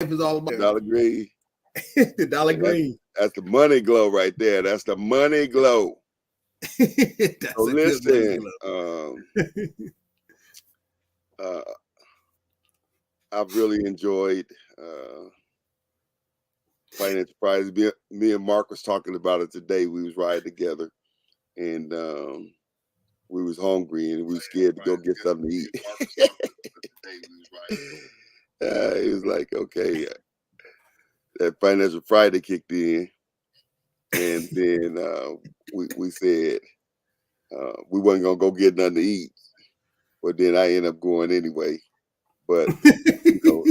is all about. Dollar Green. The Dollar Green. That's the money glow right there. That's the money glow. That's So a good money listen, glow. uh, I've really enjoyed Financial Fridays. Me and Mark was talking about it today. We was riding together, and we was hungry and we was scared to go get something to eat. He was like, okay, that Financial Friday kicked in, and then we said we wasn't gonna go get nothing to eat, but then I ended up going anyway. But you know,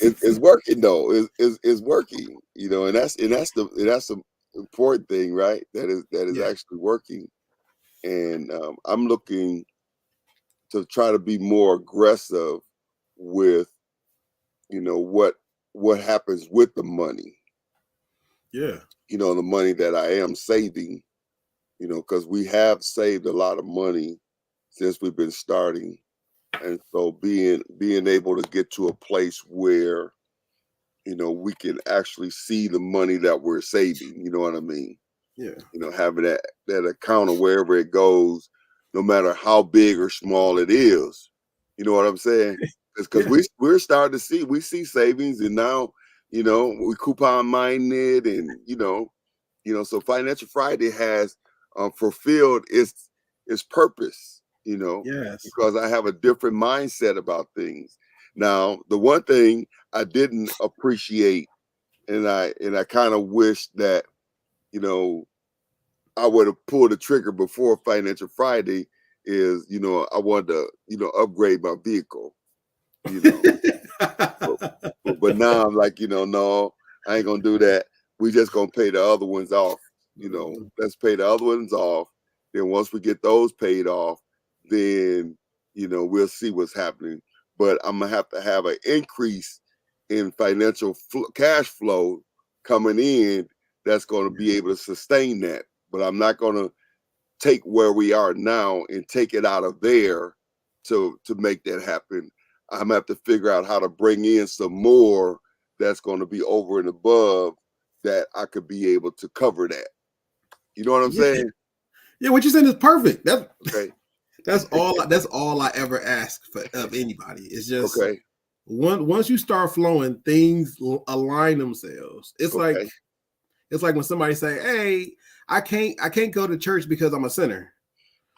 it's working though. It's working, you know, and that's the important thing, right? That is Yeah. actually working, and I'm looking to try to be more aggressive with, you know, what happens with the money. Yeah. You know, the money that I am saving. You know, because we have saved a lot of money since we've been starting, and so being able to get to a place where, you know, we can actually see the money that we're saving. You know what I mean? Yeah. You know, having that account of wherever it goes, no matter how big or small it is. You know what I'm saying? Because Yeah. we're starting to see savings, and now, you know, we coupon mining it, and so Financial Friday has fulfilled its purpose. You know, Yes. because I have a different mindset about things. Now, the one thing I didn't appreciate, and I kind of wish that, you know, I would have pulled the trigger before Financial Friday, is, you know, I wanted to, you know, upgrade my vehicle, you know. But now I'm like, you know, no, I ain't gonna do that. We just gonna pay the other ones off. You know, let's pay the other ones off. Then once we get those paid off, then, you know, we'll see what's happening. But I'm gonna have an increase in financial cash flow coming in that's going to be able to sustain that. But I'm not going to take where we are now and take it out of there to make that happen. I'm gonna have to figure out how to bring in some more that's going to be over and above that I could be able to cover that. You know what I'm Yeah. saying? Yeah. What you're saying is perfect. Okay. That's all. That's all I ever ask of anybody. It's just Okay. once you start flowing, things align themselves. Okay. It's like when somebody say, "Hey, I can't go to church because I'm a sinner."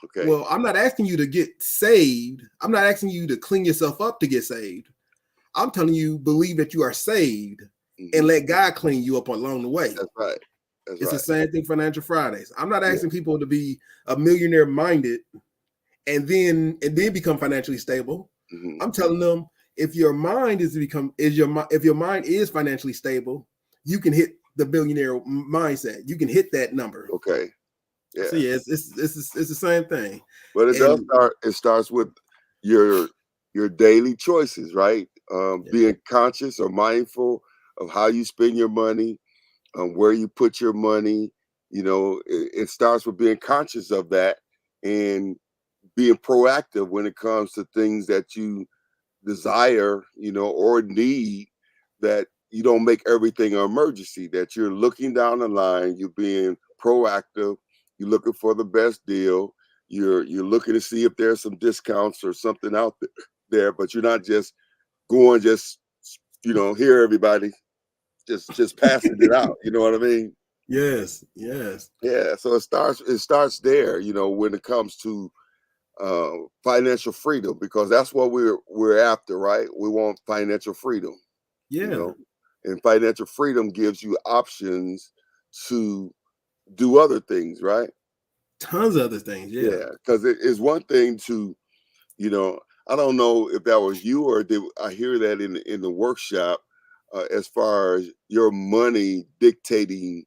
Okay. Well, I'm not asking you to get saved. I'm not asking you to clean yourself up to get saved. I'm telling you, believe that you are saved and let God clean you up along the way. That's right. That's It's the right. same thing Financial Fridays. I'm not Yeah. asking people to be a millionaire minded and then become financially stable. Mm-hmm. I'm telling them if your mind if your mind is financially stable, you can hit the billionaire mindset. You can hit that number. Okay. Yeah. So yeah, it's the same thing. But it does And start. It starts with your daily choices, right? yeah, Being conscious or mindful of how you spend your money, where you put your money. You know, it starts with being conscious of that and being proactive when it comes to things that you desire, you know, or need. That you don't make everything an emergency. That you're looking down the line. You're being proactive. You're looking for the best deal. You're looking to see if there's some discounts or something out there, but you're not just going, you know, here everybody, just passing it out. You know what I mean? yes. Yeah. So it starts there. You know, when it comes to uh, financial freedom, because that's what we're after, right? We want financial freedom. You Yeah. know, and financial freedom gives you options to do other things, right? Tons of other things. Yeah. Yeah, because it is one thing to, you know, I don't know if that was you or did I hear that in the workshop, as far as your money dictating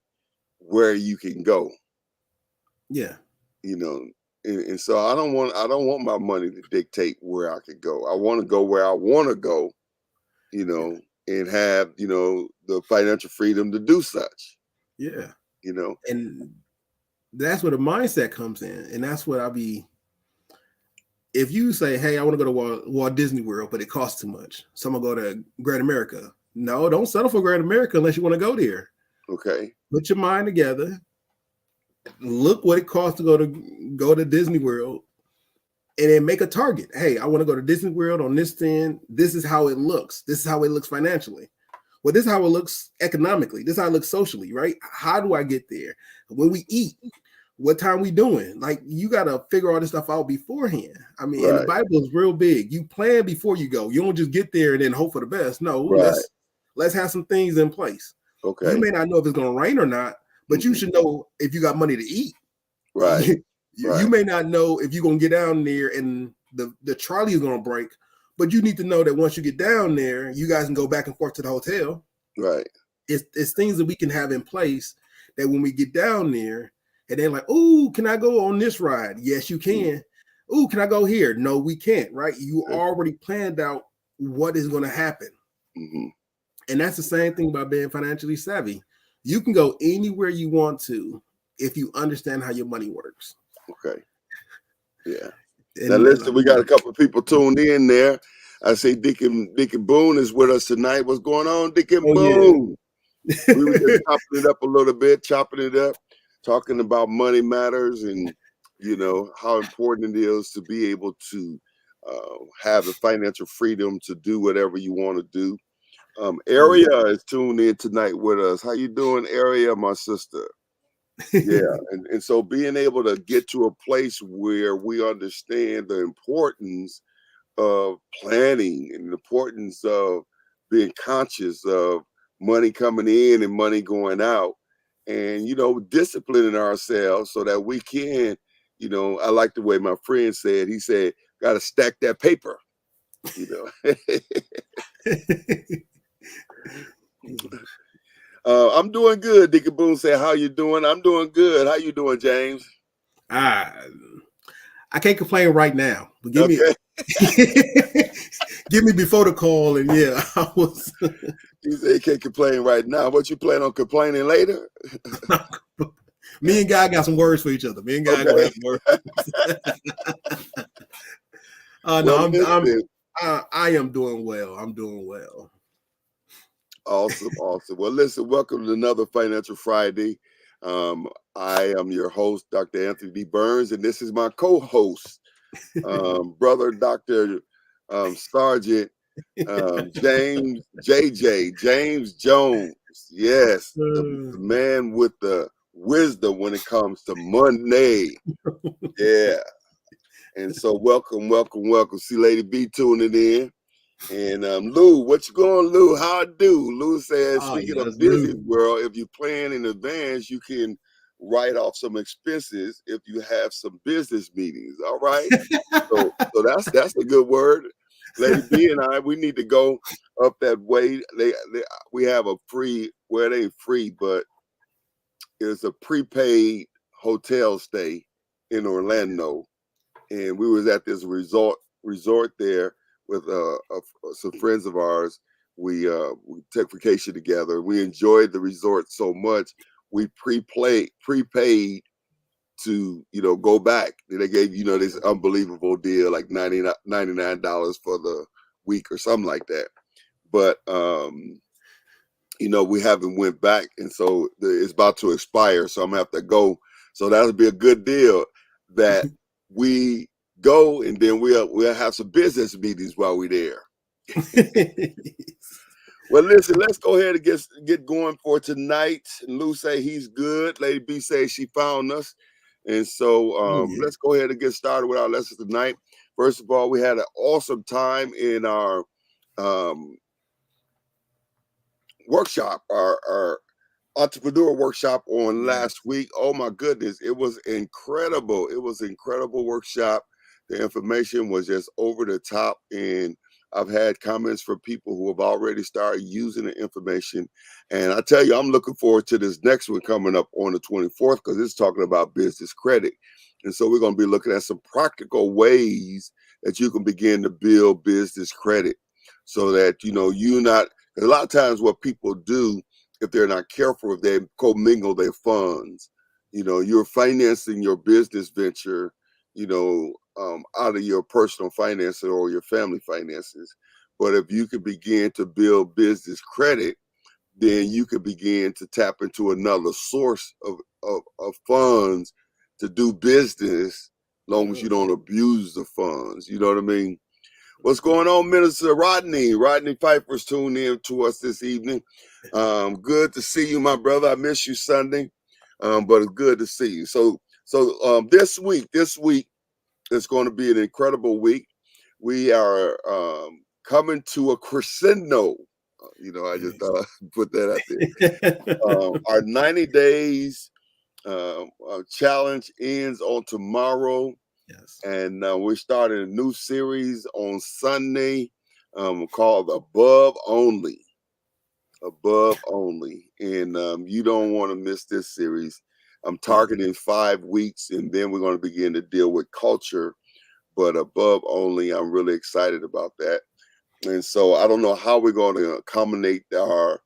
where you can go, Yeah. you know, and so I don't want my money to dictate where I could go. I want to go where I want to go, you Yeah. know, and have, you know, the financial freedom to do such, Yeah. you know. And that's where the mindset comes in. And that's what I'll be. If you say, hey, I want to go to Walt Disney World, but it costs too much. So I'm going to go to Great America. No, don't settle for Great America unless you want to go there. Okay. Put your mind together. Look what it costs to go to Disney World, and then make a target. Hey, I want to go to Disney World on this end. This is how it looks. This is how it looks financially. Well, this is how it looks economically. This is how it looks socially, right? How do I get there? When we eat, what time we doing? Like, you got to figure all this stuff out beforehand. I mean, and the Bible is real big. You plan before you go. You don't just get there and then hope for the best. No, let's have some things in place. Okay. You may not know if it's going to rain or not, but you should know if you got money to eat. Right. You may not know if you're going to get down there and the trolley is going to break, but you need to know that once you get down there, you guys can go back and forth to the hotel. Right. It's things that we can have in place that when we get down there and they're like, oh, can I go on this ride? Yes, you can. Oh, can I go here? No, we can't. Right. You already planned out what is going to happen. Mm-hmm. And that's the same thing about being financially savvy. You can go anywhere you want to if you understand how your money works. Okay. Yeah. Now listen, we got a couple of people tuned in there. I say Deacon Boone is with us tonight. What's going on, Deacon Boone? Yeah. We were just chopping it up a little bit, talking about money matters and, you know, how important it is to be able to have the financial freedom to do whatever you want to do. Aria is tuned in tonight with us. How you doing, Aria, my sister? Yeah, and so being able to get to a place where we understand the importance of planning and the importance of being conscious of money coming in and money going out, and, you know, disciplining ourselves so that we can, you know, I like the way my friend said, he said, got to stack that paper, you know. I'm doing good. Deacon Boone said, how you doing? I'm doing good. How you doing, James? I can't complain right now, but give me before the call, and I was. You say you can't complain right now. What you plan on complaining later? Me and God got some words for each other. Me and God gonna have some words. No, I am doing well. I'm doing well. Awesome. Well, listen, welcome to another Financial Friday. I am your host, Dr. Anthony D. Burns, and this is my co-host, brother Dr. Sergeant James Jones. Yes, the man with the wisdom when it comes to money. Yeah. And so welcome. See Lady B tuning in. And Lou, what you going, Lou? How I do? Lou says, speaking of Disney World, if you plan in advance, you can write off some expenses if you have some business meetings. All right. so that's a good word. Lady B and I, we need to go up that way. We have a free, well, it ain't free, but it's a prepaid hotel stay in Orlando. And we was at this resort there with some friends of ours. We took vacation together. We enjoyed the resort so much. We prepaid to, you know, go back. They gave, you know, this unbelievable deal, like $99 for the week or something like that. But you know, we haven't went back, and so it's about to expire. So I'm gonna have to go. So that'll be a good deal that we go, and then we'll have some business meetings while we're there. Well, listen, let's go ahead and get going for tonight. And Lou say he's good. Lady B says she found us. And so let's go ahead and get started with our lesson tonight. First of all, we had an awesome time in our workshop, our entrepreneur workshop on last week. Oh my goodness, it was incredible. It was an incredible workshop. The information was just over the top, and I've had comments from people who have already started using the information. And I tell you, I'm looking forward to this next one coming up on the 24th, because it's talking about business credit. And so we're going to be looking at some practical ways that you can begin to build business credit, so that, you know, a lot of times what people do, if they're not careful, if they commingle their funds, you know, you're financing your business venture, you know, out of your personal finances or your family finances. But if you can begin to build business credit, then you can begin to tap into another source of funds to do business, long as you don't abuse the funds. You know what I mean? What's going on, Minister Rodney? Rodney Piper's tuned in to us this evening. Good to see you, my brother. I miss you Sunday, but it's good to see you. So this week is going to be an incredible week. We are coming to a crescendo. I just thought I'd put that out there. Our 90 days challenge ends on tomorrow. Yes. And we're starting a new series on Sunday called Above Only. Above Only. And you don't want to miss this series. I'm targeting 5 weeks, and then we're going to begin to deal with culture. But Above Only, I'm really excited about that. And so I don't know how we're going to accommodate our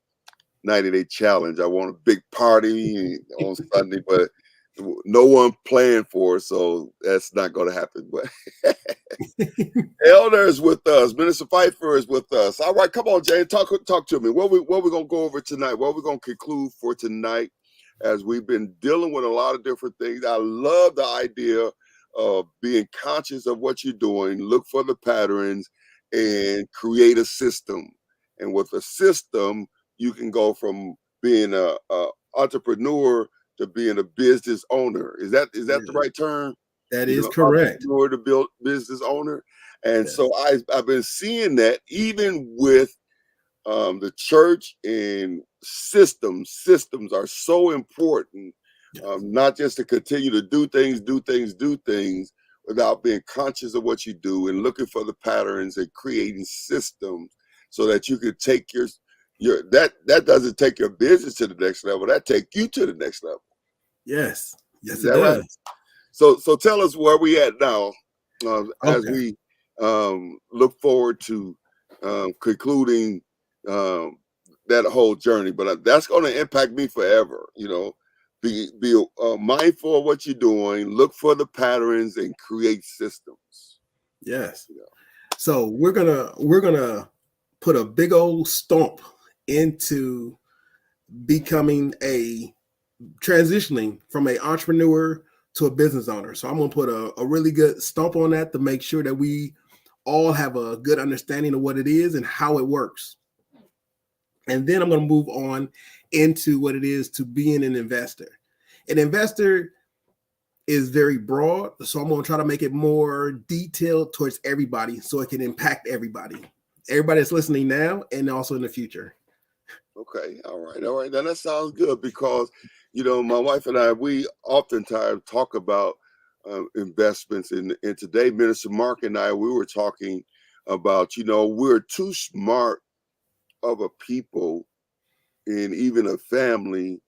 90-day challenge. I want a big party on Sunday, but no one planned for it, so that's not going to happen. But Elder is with us. Minister Pfeiffer is with us. All right, come on, James. Talk to me. What we going to go over tonight? What we're going to conclude for tonight, as we've been dealing with a lot of different things. I love the idea of being conscious of what you're doing, look for the patterns, and create a system. And with a system, you can go from being a entrepreneur to being a business owner. Is that the right term? That is correct. Entrepreneur to build business owner. And so I've been seeing that even with the church, and systems are so important, not just to continue to do things without being conscious of what you do and looking for the patterns and creating systems so that you can take your that doesn't take your business to the next level. That take you to the next level. Yes, it does. Right? So tell us where we at now, as we look forward to concluding that whole journey. But that's going to impact me forever. Be mindful of what you're doing, look for the patterns, and create systems. Yes. So we're gonna put a big old stomp into transitioning from an entrepreneur to a business owner. So I'm going to put a really good stomp on that to make sure that we all have a good understanding of what it is and how it works. And then I'm going to move on into what it is to being an investor. An investor is very broad, so I'm going to try to make it more detailed towards everybody so it can impact everybody that's listening now and also in the future. Okay. All right. Now that sounds good, because, my wife and I, we oftentimes talk about investments. And today, Minister Mark and I, we were talking about, we're too smart of a people and even a family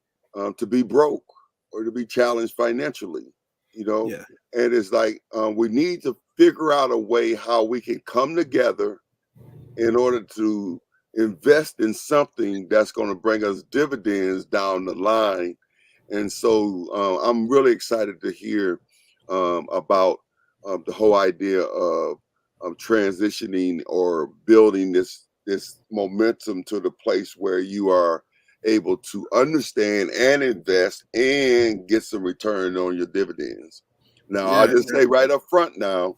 to be broke or to be challenged financially, And it's like we need to figure out a way how we can come together in order to invest in something that's going to bring us dividends down the line. And so I'm really excited to hear about the whole idea of transitioning or building this momentum to the place where you are able to understand and invest and get some return on your dividends. Now, I'll just say right up front now,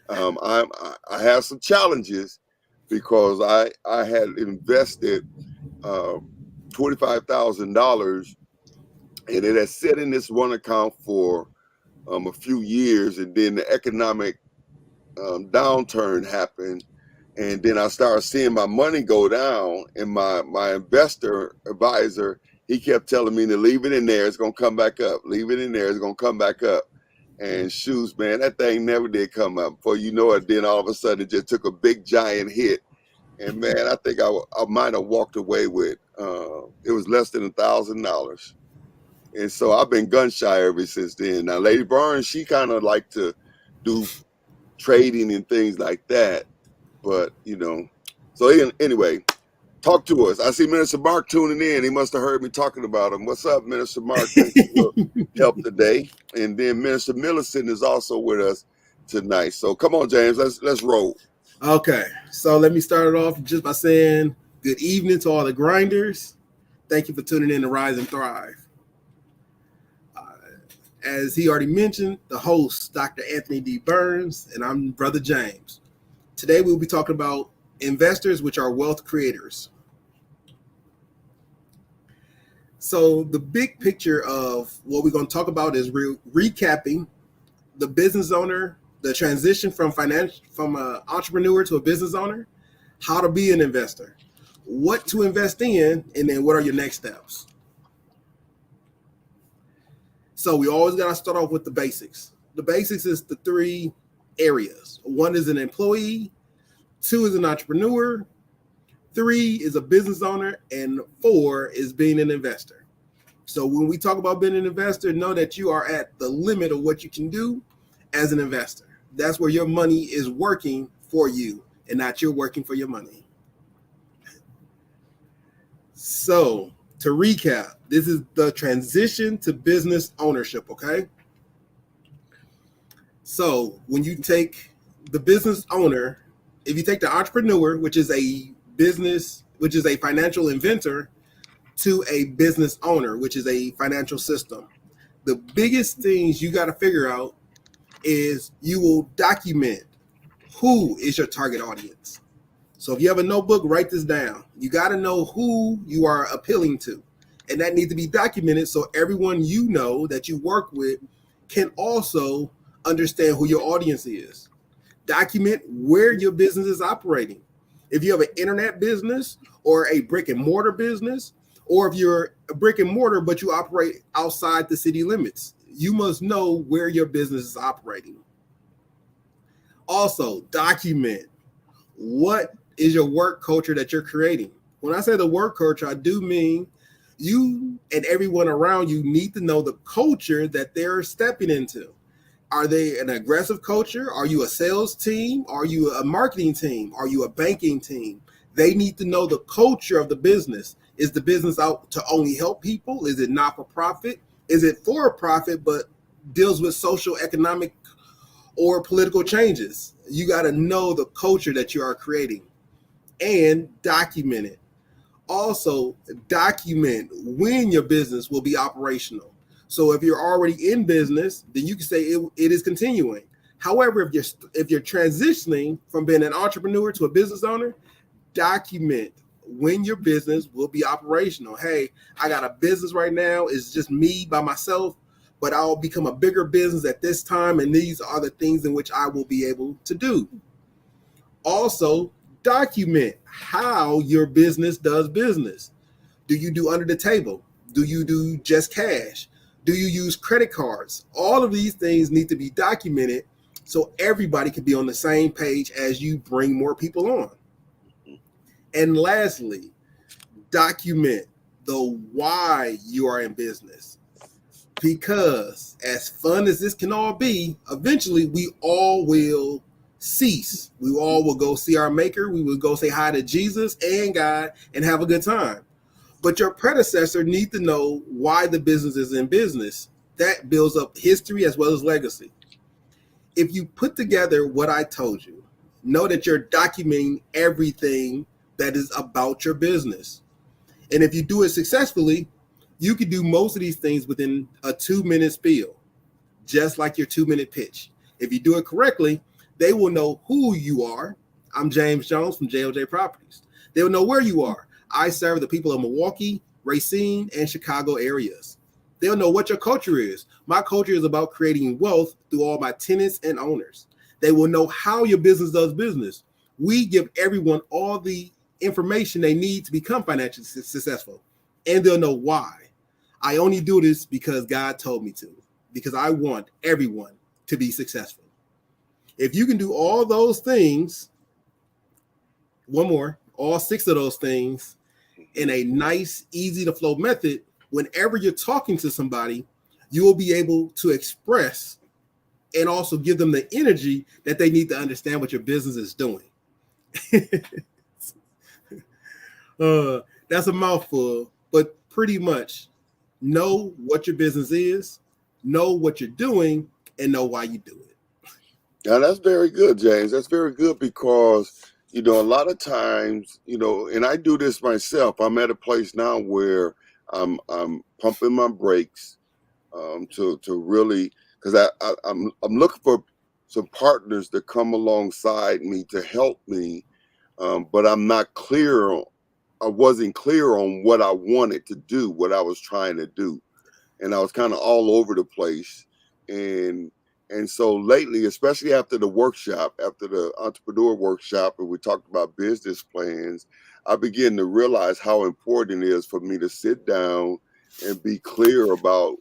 I have some challenges, because I had invested $25,000, and it had sat in this one account for a few years, and then the economic downturn happened, and then I started seeing my money go down, and my investor advisor, he kept telling me to leave it in there, it's gonna come back up, leave it in there, it's gonna come back up. And shoes, man, that thing never did come up. Before you know it, then all of a sudden it just took a big giant hit. And man, I think I might have walked away with it was less than $1,000. And so I've been gun shy ever since then. Now, Lady Barnes, she kind of like to do trading and things like that. But, so anyway, talk to us. I see Minister Mark tuning in. He must have heard me talking about him. What's up, Minister Mark? Thanks for your help today. And then Minister Millicent is also with us tonight. So come on, James, let's roll. Okay, so let me start it off just by saying good evening to all the grinders. Thank you for tuning in to Rise and Thrive. Uh, as he already mentioned, the host, Dr. Anthony D. Burns, and I'm Brother James. Today we'll be talking about investors, which are wealth creators. So the big picture of what we're going to talk about is recapping the business owner, the transition from an entrepreneur to a business owner, how to be an investor, what to invest in, and then what are your next steps. So we always got to start off with the basics. The basics is the three areas. One is an employee, two is an entrepreneur, three is a business owner, and four is being an investor. So when we talk about being an investor, know that you are at the limit of what you can do as an investor. That's where your money is working for you and not you're working for your money. So to recap, this is the transition to business ownership, okay? So when you take the business owner, if you take the entrepreneur, which is a financial inventor, to a business owner, which is a financial system, the biggest things you got to figure out is you will document who is your target audience. So if you have a notebook, write this down. You got to know who you are appealing to. And that needs to be documented so everyone you know that you work with can also understand who your audience is. Document where your business is operating. If you have an internet business or a brick and mortar business, or if you're a brick and mortar but you operate outside the city limits, you must know where your business is operating. Also, document what is your work culture that you're creating. When I say the work culture, I do mean you and everyone around you need to know the culture that they're stepping into. Are they an aggressive culture? Are you a sales team? Are you a marketing team? Are you a banking team? They need to know the culture of the business. Is the business out to only help people? Is it not for profit? Is it for profit but deals with social, economic, or political changes? You got to know the culture that you are creating and document it. Also, document when your business will be operational. So if you're already in business, then you can say it is continuing. However, if you're transitioning from being an entrepreneur to a business owner, document when your business will be operational. Hey, I got a business right now. It's just me by myself, but I'll become a bigger business at this time, and these are the things in which I will be able to do. Also, document how your business does business. Do you do under the table? Do you do just cash? Do you use credit cards? All of these things need to be documented so everybody can be on the same page as you bring more people on. And lastly, document the why you are in business. Because as fun as this can all be, eventually we all will cease. We all will go see our maker. We will go say hi to Jesus and God and have a good time. But your predecessor need to know why the business is in business. That builds up history as well as legacy. If you put together what I told you, know that you're documenting everything that is about your business. And if you do it successfully, you can do most of these things within a 2-minute spiel, just like your 2-minute pitch. If you do it correctly, they will know who you are. I'm James Jones from JLJ Properties. They will know where you are. I serve the people of Milwaukee, Racine, and Chicago areas. They'll know what your culture is. My culture is about creating wealth through all my tenants and owners. They will know how your business does business. We give everyone all the information they need to become financially successful, and they'll know why. I only do this because God told me to, because I want everyone to be successful. If you can do all those things, one more, all 6 of those things in a nice, easy to flow method, whenever you're talking to somebody, you will be able to express and also give them the energy that they need to understand what your business is doing. That's a mouthful, but pretty much know what your business is, know what you're doing, and know why you do it. Now that's very good, James. That's very good because, you know, a lot of times, you know, and I do this myself. I'm at a place now where I'm pumping my brakes to really, because I'm looking for some partners to come alongside me to help me, but I'm not clear on, I wasn't clear on what I wanted to do, what I was trying to do, and I was kind of all over the place. And so lately, especially after the workshop, after the entrepreneur workshop, and we talked about business plans, I began to realize how important it is for me to sit down and be clear about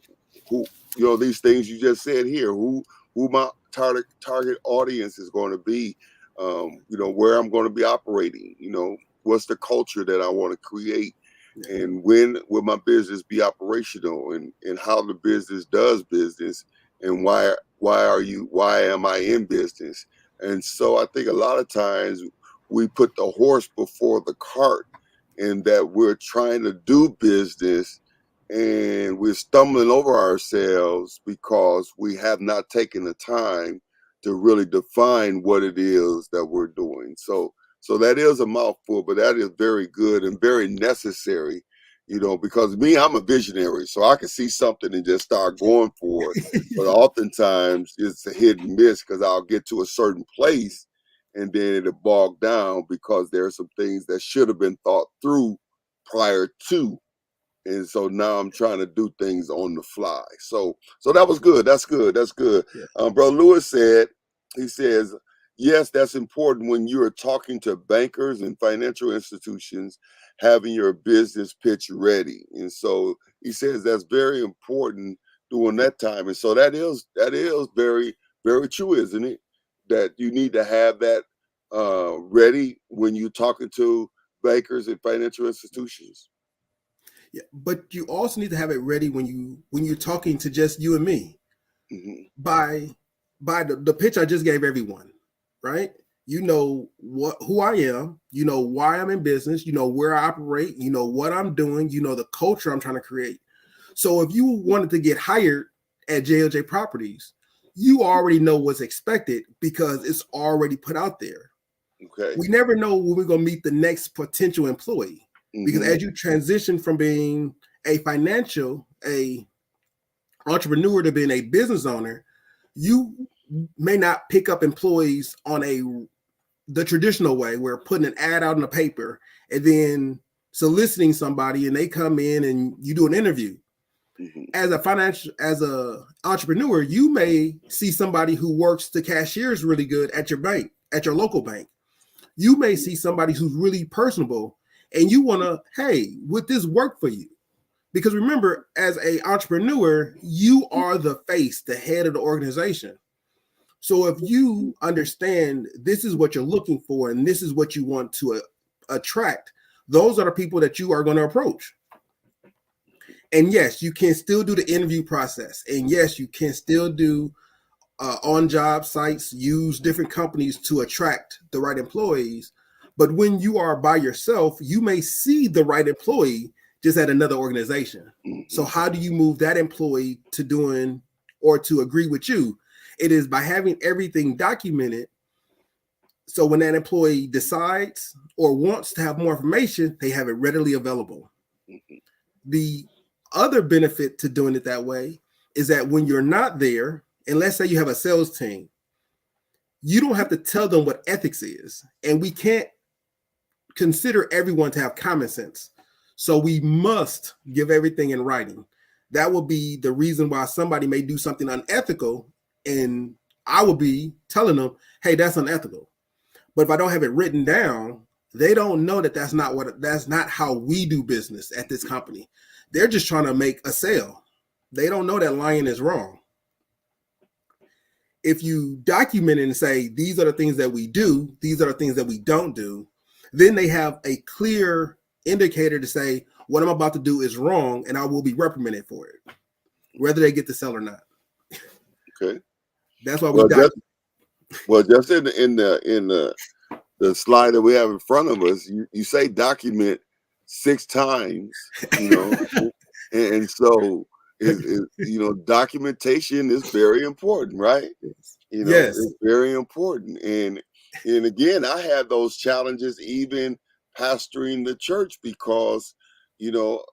who, you know, these things you just said here, who my target audience is going to be, you know, where I'm going to be operating, you know, what's the culture that I want to create, and when will my business be operational, and how the business does business, and why am I in business. And so I think a lot of times we put the horse before the cart, and that we're trying to do business and we're stumbling over ourselves because we have not taken the time to really define what it is that we're doing. So that is a mouthful, but that is very good and very necessary, you know, because me, I'm a visionary, so I can see something and just start going for it. But oftentimes it's a hit and miss because I'll get to a certain place and then it'll bog down because there are some things that should have been thought through prior to. And so now I'm trying to do things on the fly. So that was good. That's good. That's good. Yeah. Brother Lewis said, he says, yes, that's important when you are talking to bankers and financial institutions, having your business pitch ready. And so he says that's very important during that time. And so that is very, very true, isn't it? That you need to have that ready when you're talking to bankers and financial institutions. Yeah, but you also need to have it ready when you're talking to just you and me. Mm-hmm. By the pitch I just gave everyone, right? You know who I am, you know why I'm in business, you know where I operate, you know what I'm doing, you know the culture I'm trying to create. So if you wanted to get hired at JLJ Properties, you already know what's expected because it's already put out there. Okay. We never know when we're going to meet the next potential employee. Because as you transition from being a entrepreneur to being a business owner, you may not pick up employees on the traditional way, where putting an ad out in the paper and then soliciting somebody and they come in and you do an interview. As a entrepreneur, you may see somebody who works the cashiers really good at your bank, at your local bank. You may see somebody who's really personable and you want to, hey, would this work for you? Because remember, as an entrepreneur, you are the face, the head of the organization. So if you understand this is what you're looking for and this is what you want to attract, those are the people that you are going to approach. And yes, you can still do the interview process. And yes, you can still do on-job sites, use different companies to attract the right employees. But when you are by yourself, you may see the right employee just at another organization. So how do you move that employee to doing or to agree with you? It is by having everything documented. So when that employee decides or wants to have more information, they have it readily available. The other benefit to doing it that way is that when you're not there, and let's say you have a sales team, you don't have to tell them what ethics is. And we can't consider everyone to have common sense. So we must give everything in writing. That will be the reason why somebody may do something unethical. And I will be telling them, hey, that's unethical. But if I don't have it written down, they don't know that that's not how we do business at this company. They're just trying to make a sale. They don't know that lying is wrong. If you document it and say, these are the things that we do, these are the things that we don't do, then they have a clear indicator to say, what I'm about to do is wrong, and I will be reprimanded for it, whether they get the sell or not. Okay. That's why we document. Just in the slide that we have in front of us, you say document 6 times, you know, and so documentation is very important, right? Yes. It's very important. And again, I had those challenges even pastoring the church because, you know,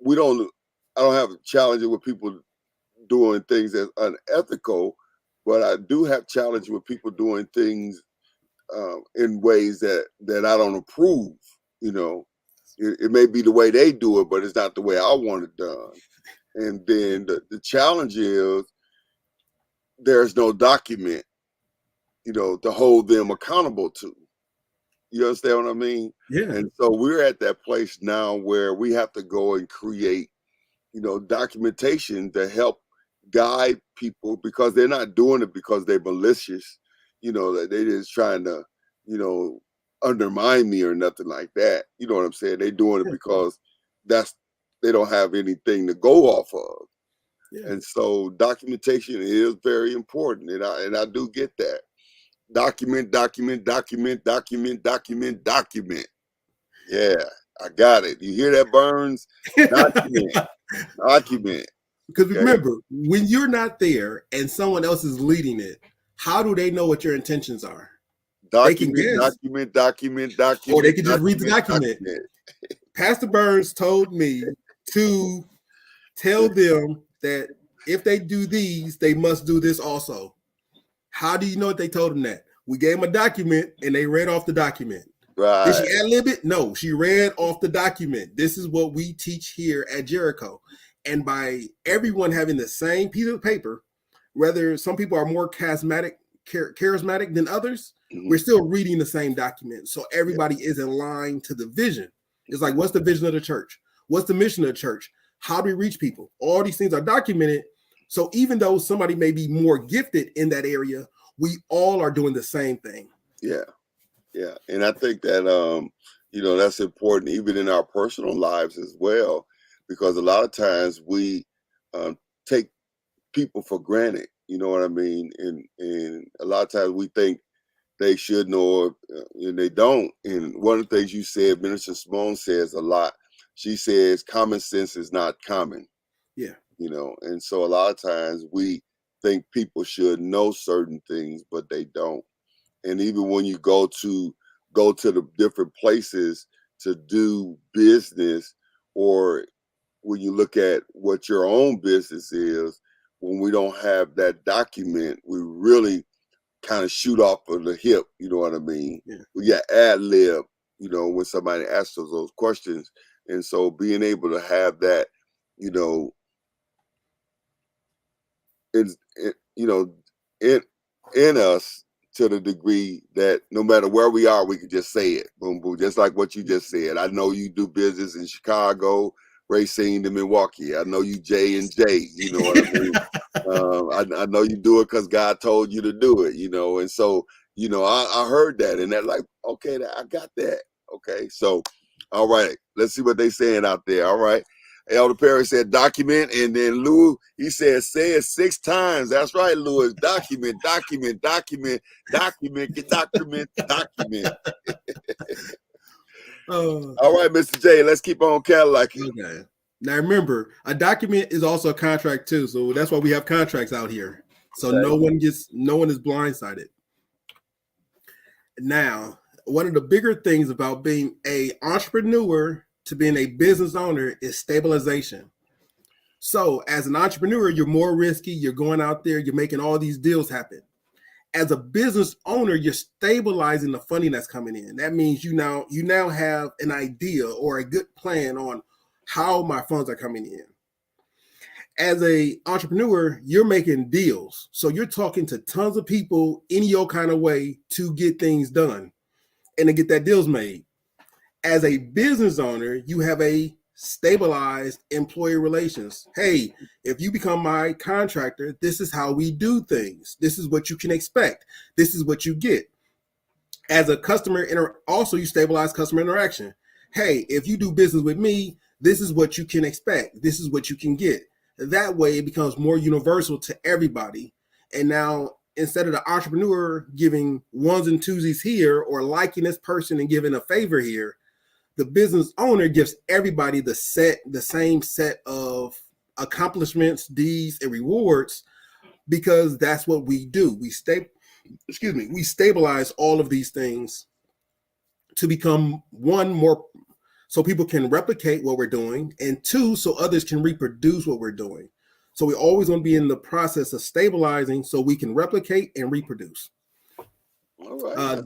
I don't have challenges with people doing things that's unethical, but I do have challenges with people doing things in ways that I don't approve. It may be the way they do it, but it's not the way I want it done. And then the challenge is there's no document, to hold them accountable to. You understand what I mean? Yeah. And so we're at that place now where we have to go and create, documentation to help guide people, because they're not doing it because they're malicious, that they just trying to, undermine me or nothing like that. You know what I'm saying? They're doing it because they don't have anything to go off of. Yeah. And so documentation is very important. And I do get that. Document. Yeah, I got it. You hear that, Burns? Document. Because remember, when you're not there and someone else is leading it, how do they know what your intentions are? Document. Or they can just read the document. Pastor Burns told me to tell them that if they do these, they must do this also. How do you know what they told them that? We gave them a document and they read off the document. Right. Did she ad-lib it? No, she read off the document. This is what we teach here at Jericho. And by everyone having the same piece of paper, whether some people are more charismatic than others, we're still reading the same document. So everybody is in line to the vision. It's like, what's the vision of the church? What's the mission of the church? How do we reach people? All these things are documented. So even though somebody may be more gifted in that area, we all are doing the same thing. Yeah. Yeah. And I think that, that's important even in our personal lives as well, because a lot of times we take people for granted. You know what I mean? And a lot of times we think they should know, and they don't. And one of the things you said, Minister Simone says a lot. She says common sense is not common. Yeah. And so a lot of times we think people should know certain things, but they don't. And even when you go to the different places to do business, or when you look at what your own business is, when we don't have that document, we really kind of shoot off of the hip. You know what I mean? Yeah. We got ad-lib, when somebody asks us those questions. And so being able to have that, in us, to the degree that no matter where we are, we can just say it. Boom, boom. Just like what you just said. I know you do business in Chicago, Racine to Milwaukee. I know you J&J, you know what I mean? I know you do it because God told you to do it, And so, I heard that, and that like, okay, I got that. Okay, so, all right, let's see what they saying out there. All right. Elder Perry said document, and then Lou, he said say it 6 times. That's right, Louis. Document. All right, Mr. J, let's keep on Cadillacing. Okay. Now remember, a document is also a contract too, so that's why we have contracts out here. So okay. no one is blindsided. Now, one of the bigger things about being an entrepreneur to being a business owner is stabilization. So as an entrepreneur, you're more risky. You're going out there, you're making all these deals happen. As a business owner, you're stabilizing the funding that's coming in. That means you now have an idea or a good plan on how my funds are coming in. As a entrepreneur, you're making deals. So you're talking to tons of people any your kind of way to get things done and to get that deals made. As a business owner, you have a stabilized employee relations. Hey, if you become my contractor, this is how we do things. This is what you can expect. This is what you get. As a customer, also you stabilize customer interaction. Hey, if you do business with me, this is what you can expect. This is what you can get. That way it becomes more universal to everybody. And now instead of the entrepreneur giving ones and twosies here or liking this person and giving a favor here, the business owner gives everybody the same set of accomplishments, deeds, and rewards, because that's what we do. We stabilize all of these things to become one, more so people can replicate what we're doing, and two, so others can reproduce what we're doing. So we always want to be in the process of stabilizing so we can replicate and reproduce. All right.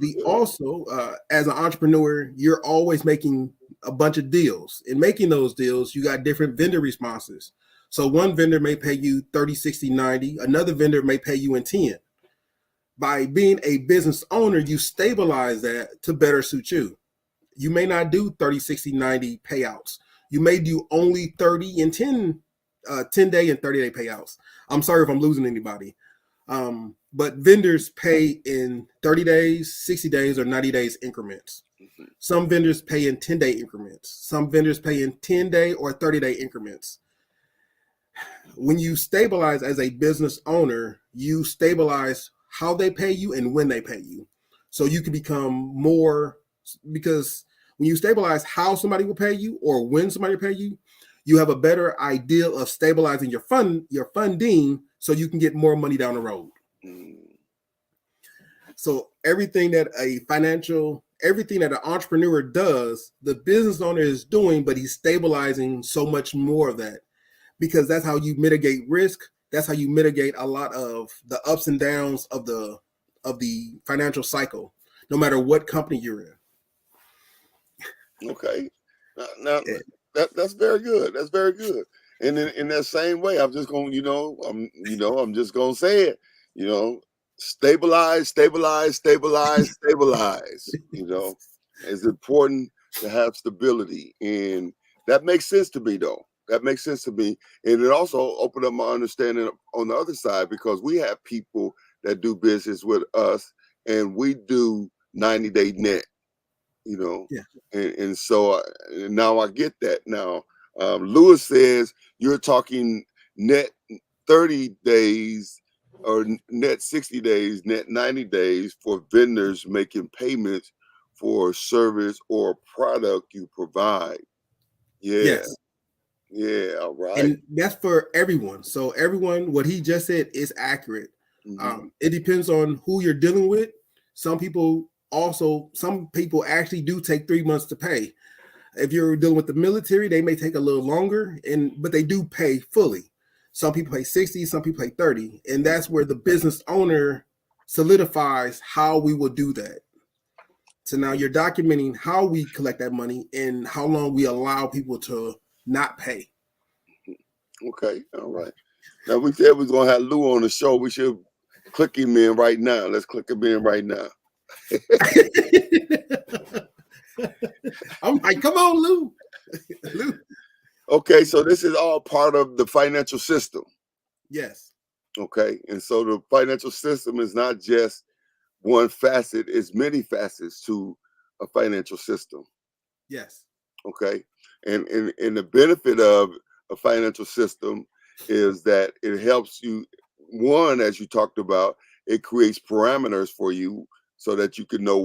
As an entrepreneur, you're always making a bunch of deals. In making those deals, you got different vendor responses. So one vendor may pay you 30, 60, 90. Another vendor may pay you in 10. By being a business owner, you stabilize that to better suit you. You may not do 30, 60, 90 payouts. You may do only 30 and 10 day and 30-day payouts. I'm sorry if I'm losing anybody. But vendors pay in 30 days, 60 days, or 90 days increments. Some vendors pay in 10-day increments. Some vendors pay in 10-day or 30-day increments. When you stabilize as a business owner, you stabilize how they pay you and when they pay you. So you can become more, because when you stabilize how somebody will pay you or when somebody will pay you, you have a better idea of stabilizing your funding, so you can get more money down the road. So everything that an entrepreneur does, the business owner is doing, but he's stabilizing so much more of that, because that's how you mitigate risk. That's how you mitigate a lot of the ups and downs of the financial cycle, no matter what company you're in. Okay. Now that's very good. That's very good. And in that same way, I'm just going, I'm just going to say it, stabilize. It's important to have stability. And that makes sense to me, though. That makes sense to me. And it also opened up my understanding on the other side, because we have people that do business with us and we do 90-day net, Yeah. And so now I get that. Now, Lewis says you're talking net 30 days or net 60 days, net 90 days for vendors making payments for service or product you provide. Yeah. Yes. Yeah, all right. And that's for everyone. So everyone, what he just said is accurate. It depends on who you're dealing with. Some people actually do take 3 months to pay. If you're dealing with the military, they may take a little longer, but they do pay fully. Some people pay 60, some people pay 30. And that's where the business owner solidifies how we will do that. So now you're documenting how we collect that money and how long we allow people to not pay. Okay, all right. Now we said we're gonna have Lou on the show. We should click him in right now. Let's click him in right now. I'm like, come on, Lou. Lou. Okay, so this is all part of the financial system. Yes. Okay, and so the financial system is not just one facet, it's many facets to a financial system. Yes. Okay, and the benefit of a financial system is that it helps you, one, as you talked about, it creates parameters for you so that you can know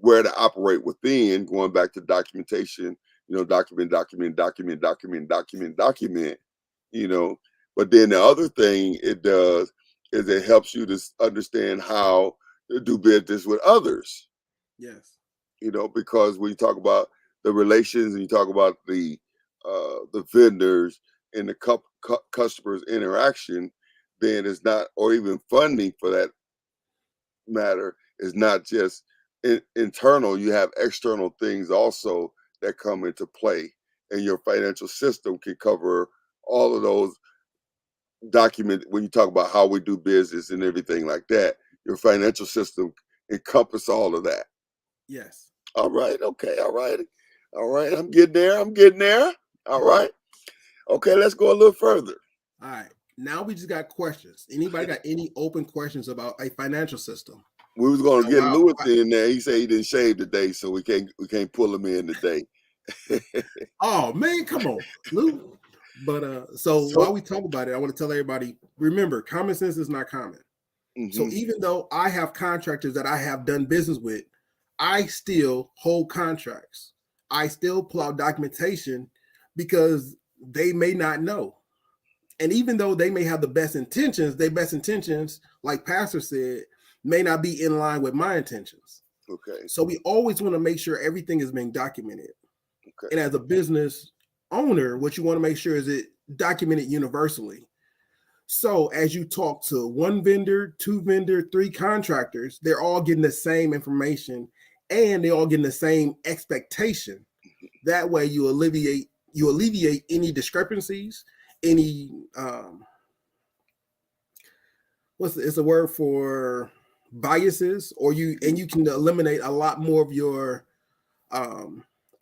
where to operate within, going back to documentation, document, but then the other thing it does is it helps you to understand how to do business with others. Yes. Because when you talk about the relations and you talk about the vendors and the customers interaction, then it's not, or even funding for that matter, is not just internal. You have external things also that come into play, and your financial system can cover all of those documents. When you talk about how we do business and everything like that, your financial system encompass all of that. Yes. All right. Okay. All right. I'm getting there. All right. Okay, let's go a little further. All right. Now we just got questions. Anybody got any open questions about a financial system? We was going to get Lewis in there. He said he didn't shave today, so we can't pull him in today. Oh man, come on, Lou. But so while we talk about it, I want to tell everybody, remember, common sense is not common. So even though I have contractors that I have done business with, I still hold contracts. I still pull out documentation because they may not know. And even though they may have the best intentions, their best intentions, like Pastor said, may not be in line with my intentions. Okay. So we always want to make sure everything is being documented. Okay. And as a business owner, what you want to make sure is it documented universally. So as you talk to one vendor, two vendor, three contractors, they're all getting the same information and they're all getting the same expectation. That way you alleviate any discrepancies, any it's a word for biases, or you can eliminate a lot more of your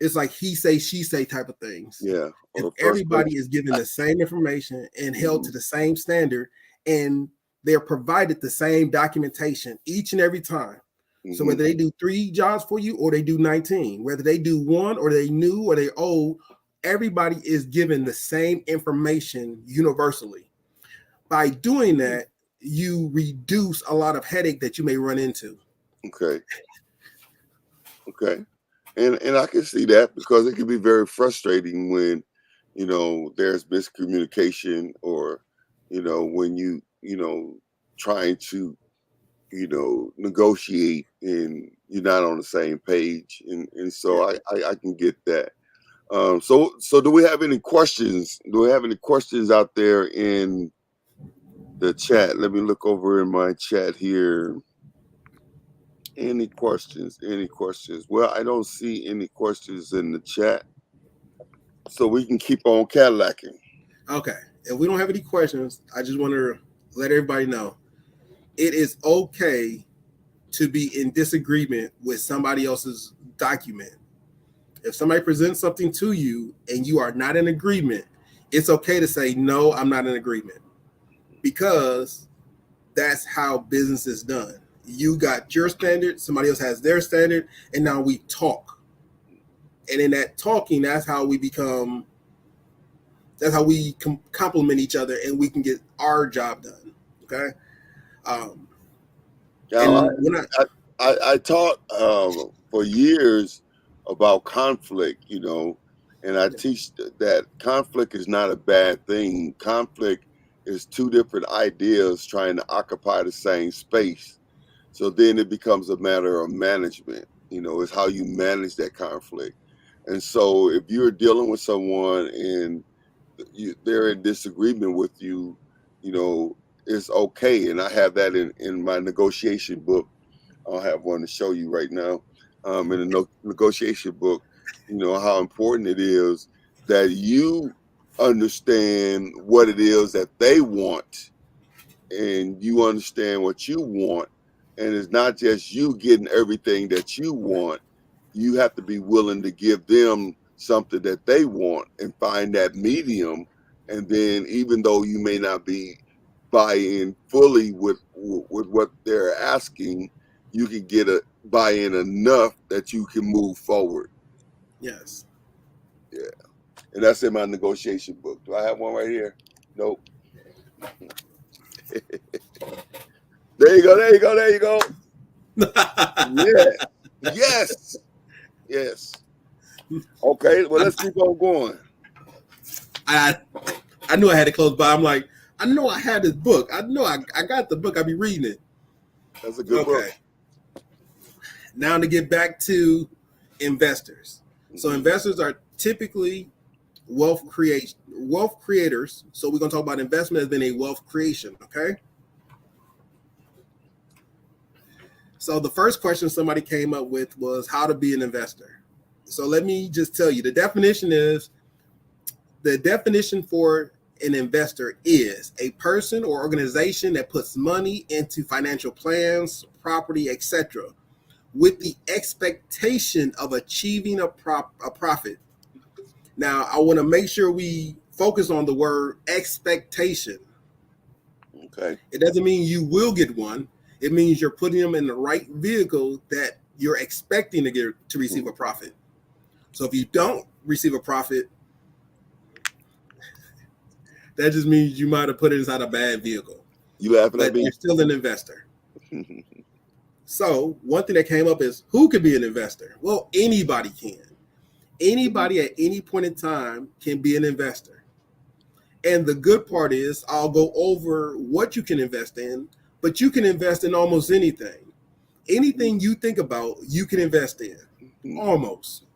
it's like he say, she say type of things. Yeah. If everybody is given the same information and held to the same standard, and they're provided the same documentation each and every time. So whether they do 3 jobs for you or they do 19, whether they do 1 or they new or they old, everybody is given the same information universally. By doing that, you reduce a lot of headache that you may run into. Okay. Okay. And I can see that, because it can be very frustrating when, there's miscommunication, or, when trying to, negotiate and you're not on the same page. And so I can get that. So do we have any questions? Do we have any questions out there in the chat? Let me look over in my chat here. Any questions? Any questions? Well, I don't see any questions in the chat, so we can keep on Cadillacing. Okay. If we don't have any questions, I just want to let everybody know it is okay to be in disagreement with somebody else's document. If somebody presents something to you and you are not in agreement, it's okay to say, no, I'm not in agreement, because that's how business is done. You got your standard, somebody else has their standard, and now we talk. And in that talking, that's how we complement each other, and we can get our job done. Okay. I taught for years about conflict, and I teach that conflict is not a bad thing. Conflict is 2 different ideas trying to occupy the same space. So then it becomes a matter of management. It's how you manage that conflict. And so if you're dealing with someone and they're in disagreement with you, it's okay. And I have that in my negotiation book. I'll have one to show you right now. In the negotiation book, how important it is that you understand what it is that they want, and you understand what you want. And it's not just you getting everything that you want. You have to be willing to give them something that they want and find that medium. And then, even though you may not be buy-in fully with what they're asking, you can get a buy-in enough that you can move forward. Yes. Yeah. And that's in my negotiation book. Do I have one right here? Nope. There you go. There you go. There you go. Yeah. Yes. Yes. Okay. Well, let's keep on going. I knew I had to close by. I'm like, I know I had this book. I know I got the book. I'll be reading it. That's a good book. Now to get back to investors. So investors are typically wealth creators. So we're going to talk about investment as being a wealth creation. Okay. So the first question somebody came up with was how to be an investor. So let me just tell you, the definition for an investor is a person or organization that puts money into financial plans, property, etc., with the expectation of achieving a profit. Now, I want to make sure we focus on the word expectation. Okay. It doesn't mean you will get one. It means you're putting them in the right vehicle that you're expecting to receive a profit. So if you don't receive a profit, that just means you might have put it inside a bad vehicle. You laughing at me? You're still an investor. So one thing that came up is who could be an investor? Well, anybody can. Anybody at any point in time can be an investor. And the good part is I'll go over what you can invest in, but you can invest in almost anything. Anything you think about, you can invest in. Almost.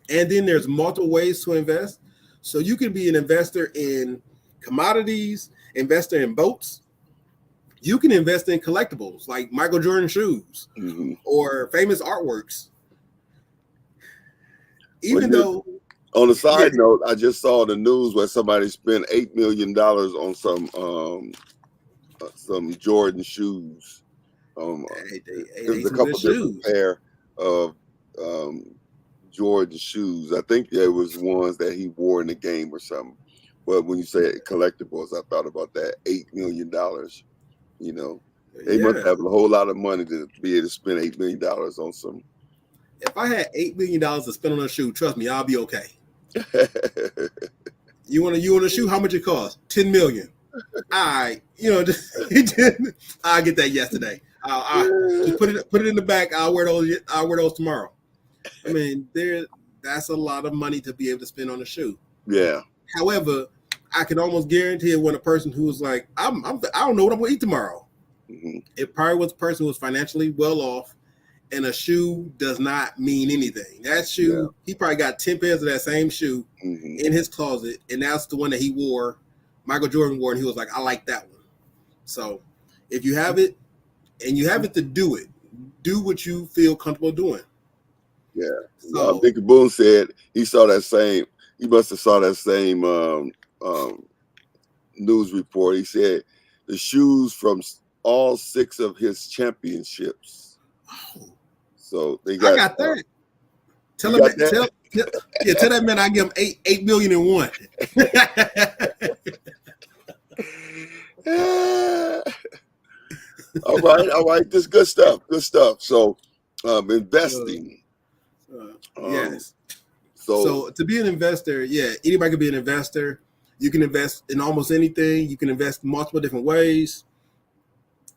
And then there's multiple ways to invest. So you can be an investor in commodities, investor in boats. You can invest in collectibles like Michael Jordan shoes or famous artworks. Even though, on a side note, I just saw the news where somebody spent $8 million on some Jordan shoes. There's a couple different pair of Jordan shoes. I think there was ones that he wore in the game or something. But when you say collectibles, I thought about that $8 million. You know, they must have a whole lot of money to be able to spend $8 million on some. If I had $8 million to spend on a shoe, trust me, I'll be okay. You want a shoe? How much it cost? $10 million. I get that yesterday. I'll just put it in the back. I'll wear those tomorrow. I mean, that's a lot of money to be able to spend on a shoe. Yeah. However, I can almost guarantee it when a person who was like, I don't know what I'm going to eat tomorrow. It probably was a person who was financially well off, and a shoe does not mean anything. That shoe, he probably got 10 pairs of that same shoe in his closet, and that's the one that he wore, Michael Jordan wore, and he was like, I like that one. So if you have it, and you have it to do it, do what you feel comfortable doing. Yeah. So, Dickie Boone said he must have saw that same news report. He said the shoes from all 6 of his championships. Oh. So they got. I got that. Tell that man I give him $8 million in one. All right. This good stuff. So, investing. Yes. So to be an investor, anybody can be an investor. You can invest in almost anything. You can invest multiple different ways.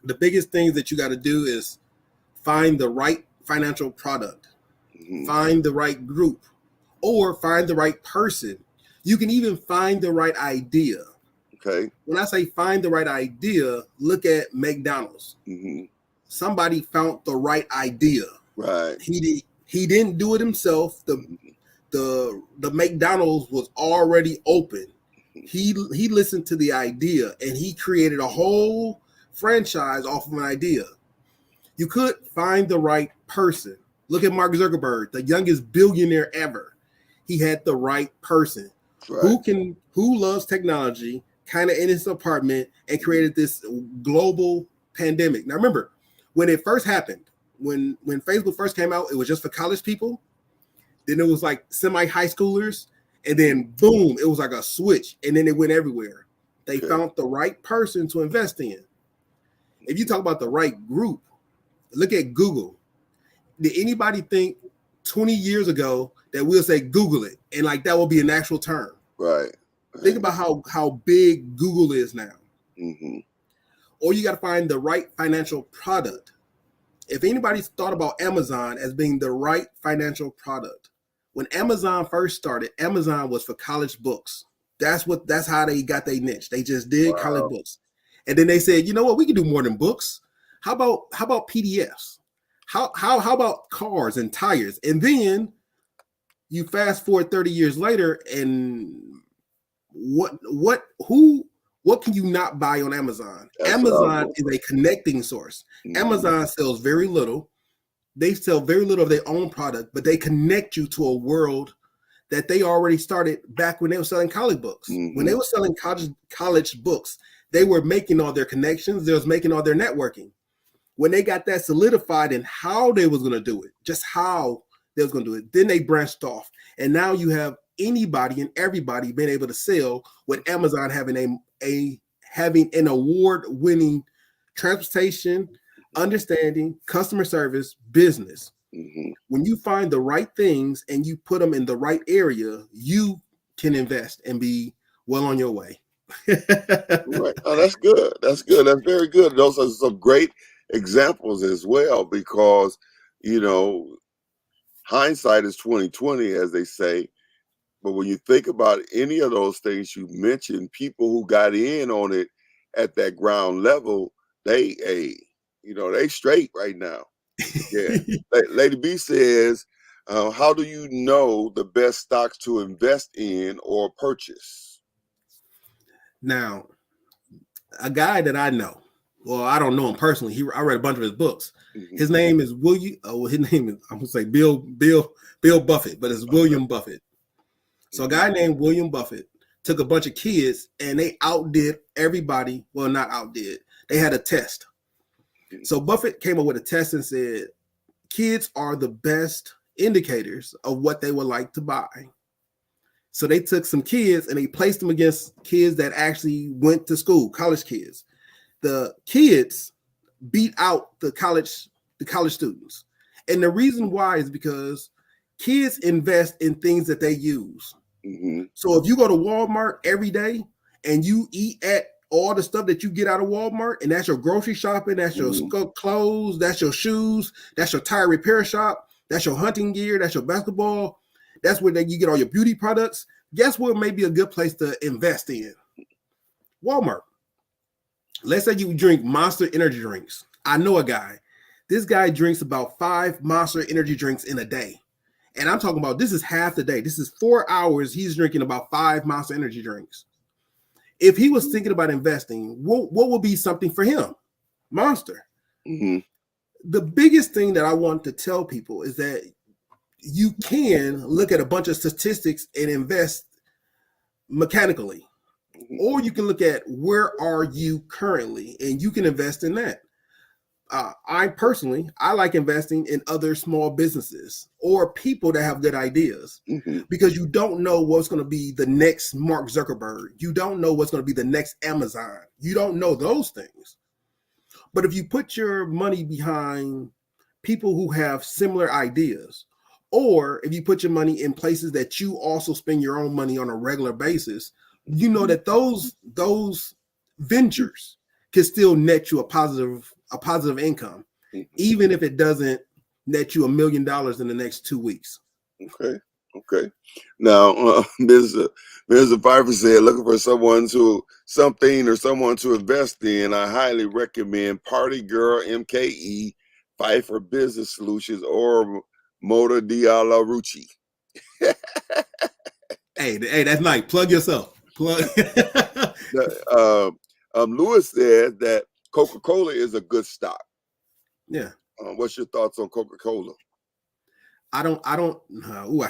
The biggest things that you got to do is find the right financial product, find the right group, or find the right person. You can even find the right idea. Okay. When I say find the right idea, look at McDonald's. Somebody found the right idea. Right. He didn't do it himself. The McDonald's was already open. He listened to the idea and he created a whole franchise off of an idea. You could find the right person. Look at Mark Zuckerberg, the youngest billionaire ever. He had the right person who loves technology, kind of in his apartment, and created this global pandemic. Now remember, when it first happened, when Facebook first came out, it was just for college people. Then it was like semi-high schoolers, and then boom, it was like a switch, and then it went everywhere. They found the right person to invest in. If you talk about the right group, look at Google. Did anybody think 20 years ago that we'll say Google it and like that will be an actual term? Right. Think about how big Google is now. Or you got to find the right financial product. If anybody's thought about Amazon as being the right financial product, when Amazon first started, Amazon was for college books. That's how they got their niche. They just did college books. And then they said, you know what, we can do more than books. How about PDFs? How about cars and tires? And then you fast forward 30 years later, and what can you not buy on Amazon? Amazon is a connecting source. Amazon sells very little. They sell very little of their own product, but they connect you to a world that they already started back when they were selling college books. When they were selling college books, they were making all their connections. They was making all their networking. When they got that solidified in how they was going to do it, just how they was going to do it, then they branched off. And now you have anybody and everybody being able to sell, with Amazon having having an award-winning transportation, understanding, customer service, business. When you find the right things and you put them in the right area, you can invest and be well on your way. Right. Oh, that's good. That's good. That's very good. Those are some great examples as well, because hindsight is 20/20, as they say. But when you think about any of those things you mentioned, people who got in on it at that ground level, they they straight right now. Yeah. Lady B says, how do you know the best stocks to invest in or purchase? Now, a guy that I know, well, I don't know him personally. I read a bunch of his books. Mhm. His name is William. Oh, his name is, I'm gonna say Bill Buffett, but it's William Buffett. So a guy named William Buffett took a bunch of kids and they outdid everybody. Well, not outdid. They had a test. So Buffett came up with a test and said, kids are the best indicators of what they would like to buy. So they took some kids and they placed them against kids that actually went to school, college kids. The kids beat out the college students. And the reason why is because kids invest in things that they use. Mm-hmm. So if you go to Walmart every day and you eat at all the stuff that you get out of Walmart, and that's your grocery shopping, that's your clothes, that's your shoes, that's your tire repair shop, that's your hunting gear, that's your basketball, that's where you get all your beauty products. Guess what may be a good place to invest in? Walmart. Let's say you drink Monster energy drinks. I know a guy. This guy drinks about 5 Monster energy drinks in a day. And I'm talking about, this is half the day. This is 4 hours. He's drinking about 5 Monster energy drinks. If he was thinking about investing, what would be something for him? Monster. Mm-hmm. The biggest thing that I want to tell people is that you can look at a bunch of statistics and invest mechanically. Or you can look at where are you currently, and you can invest in that. I like investing in other small businesses or people that have good ideas, because you don't know what's going to be the next Mark Zuckerberg. You don't know what's going to be the next Amazon. You don't know those things. But if you put your money behind people who have similar ideas, or if you put your money in places that you also spend your own money on a regular basis, you know that those ventures can still net you a positive income, even if it doesn't net you $1 million in the next 2 weeks. Okay. Now, Mr. Pfeiffer said, looking for something or someone to invest in. I highly recommend Party Girl MKE, Pfeiffer Business Solutions, or Motor Diala Rucci. Hey, that's nice. Plug yourself. Plug. Lewis said that Coca-Cola is a good stock. Yeah. What's your thoughts on Coca-Cola? I don't want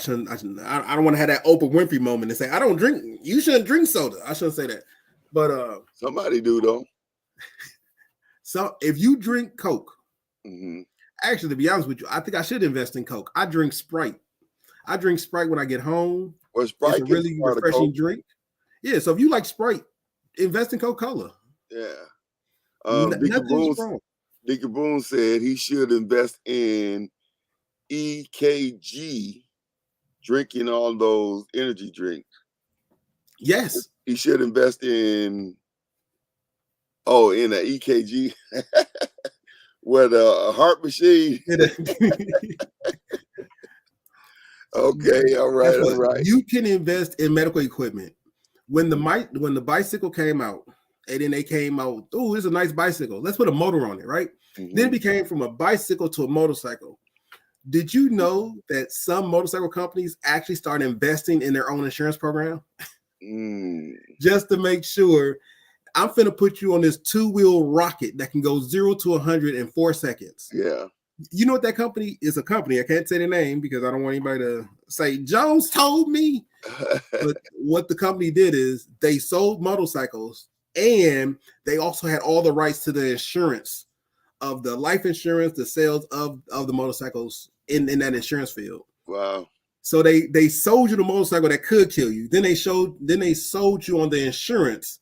to have that Oprah Winfrey moment and say, I don't drink. You shouldn't drink soda. I shouldn't say that. But somebody do though. So if you drink Coke, actually, to be honest with you, I think I should invest in Coke. I drink Sprite. I drink Sprite when I get home. Well, Sprite it's a really refreshing drink. Yeah. So if you like Sprite, invest in Coca-Cola. Yeah. Deacon Boone said he should invest in EKG, drinking all those energy drinks. Yes. He should invest in the EKG with a heart machine. Okay, all right. You can invest in medical equipment. When the bicycle came out, and then they came out, oh, it's a nice bicycle. Let's put a motor on it, right? Then it became from a bicycle to a motorcycle. Did you know that some motorcycle companies actually start investing in their own insurance program? Just to make sure. I'm finna put you on this 2-wheel rocket that can go 0 to 100 in 4 seconds. Yeah. You know what that company is? A company. I can't say the name because I don't want anybody to say Jones told me. But what the company did is they sold motorcycles, and they also had all the rights to the insurance of the life insurance, the sales of the motorcycles in that insurance field. Wow. So they sold you the motorcycle that could kill you. Then they sold you on the insurance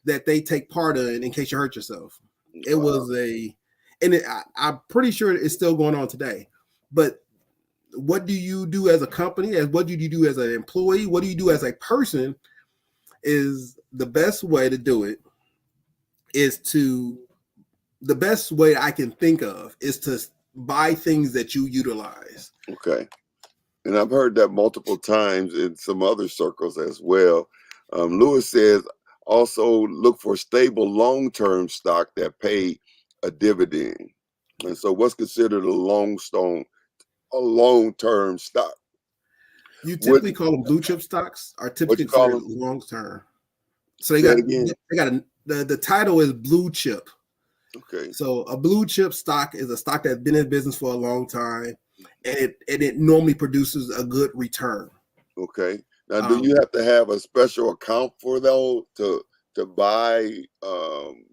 that they take part in case you hurt yourself. It was I'm pretty sure it's still going on today. But what do you do as a company? What do you do as an employee? What do you do as a person? Is the best way to do it the best way I can think of is to buy things that you utilize. Okay. And I've heard that multiple times in some other circles as well. Lewis says also look for stable long-term stock that pay a dividend. And so, what's considered a long-term stock? You What typically call them blue chip stocks, are what typically you call considered them? long term. So Say it again. the title is blue chip. Okay. So a blue chip stock is a stock that's been in business for a long time, and it normally produces a good return. Okay. Now, do you have to have a special account for those to buy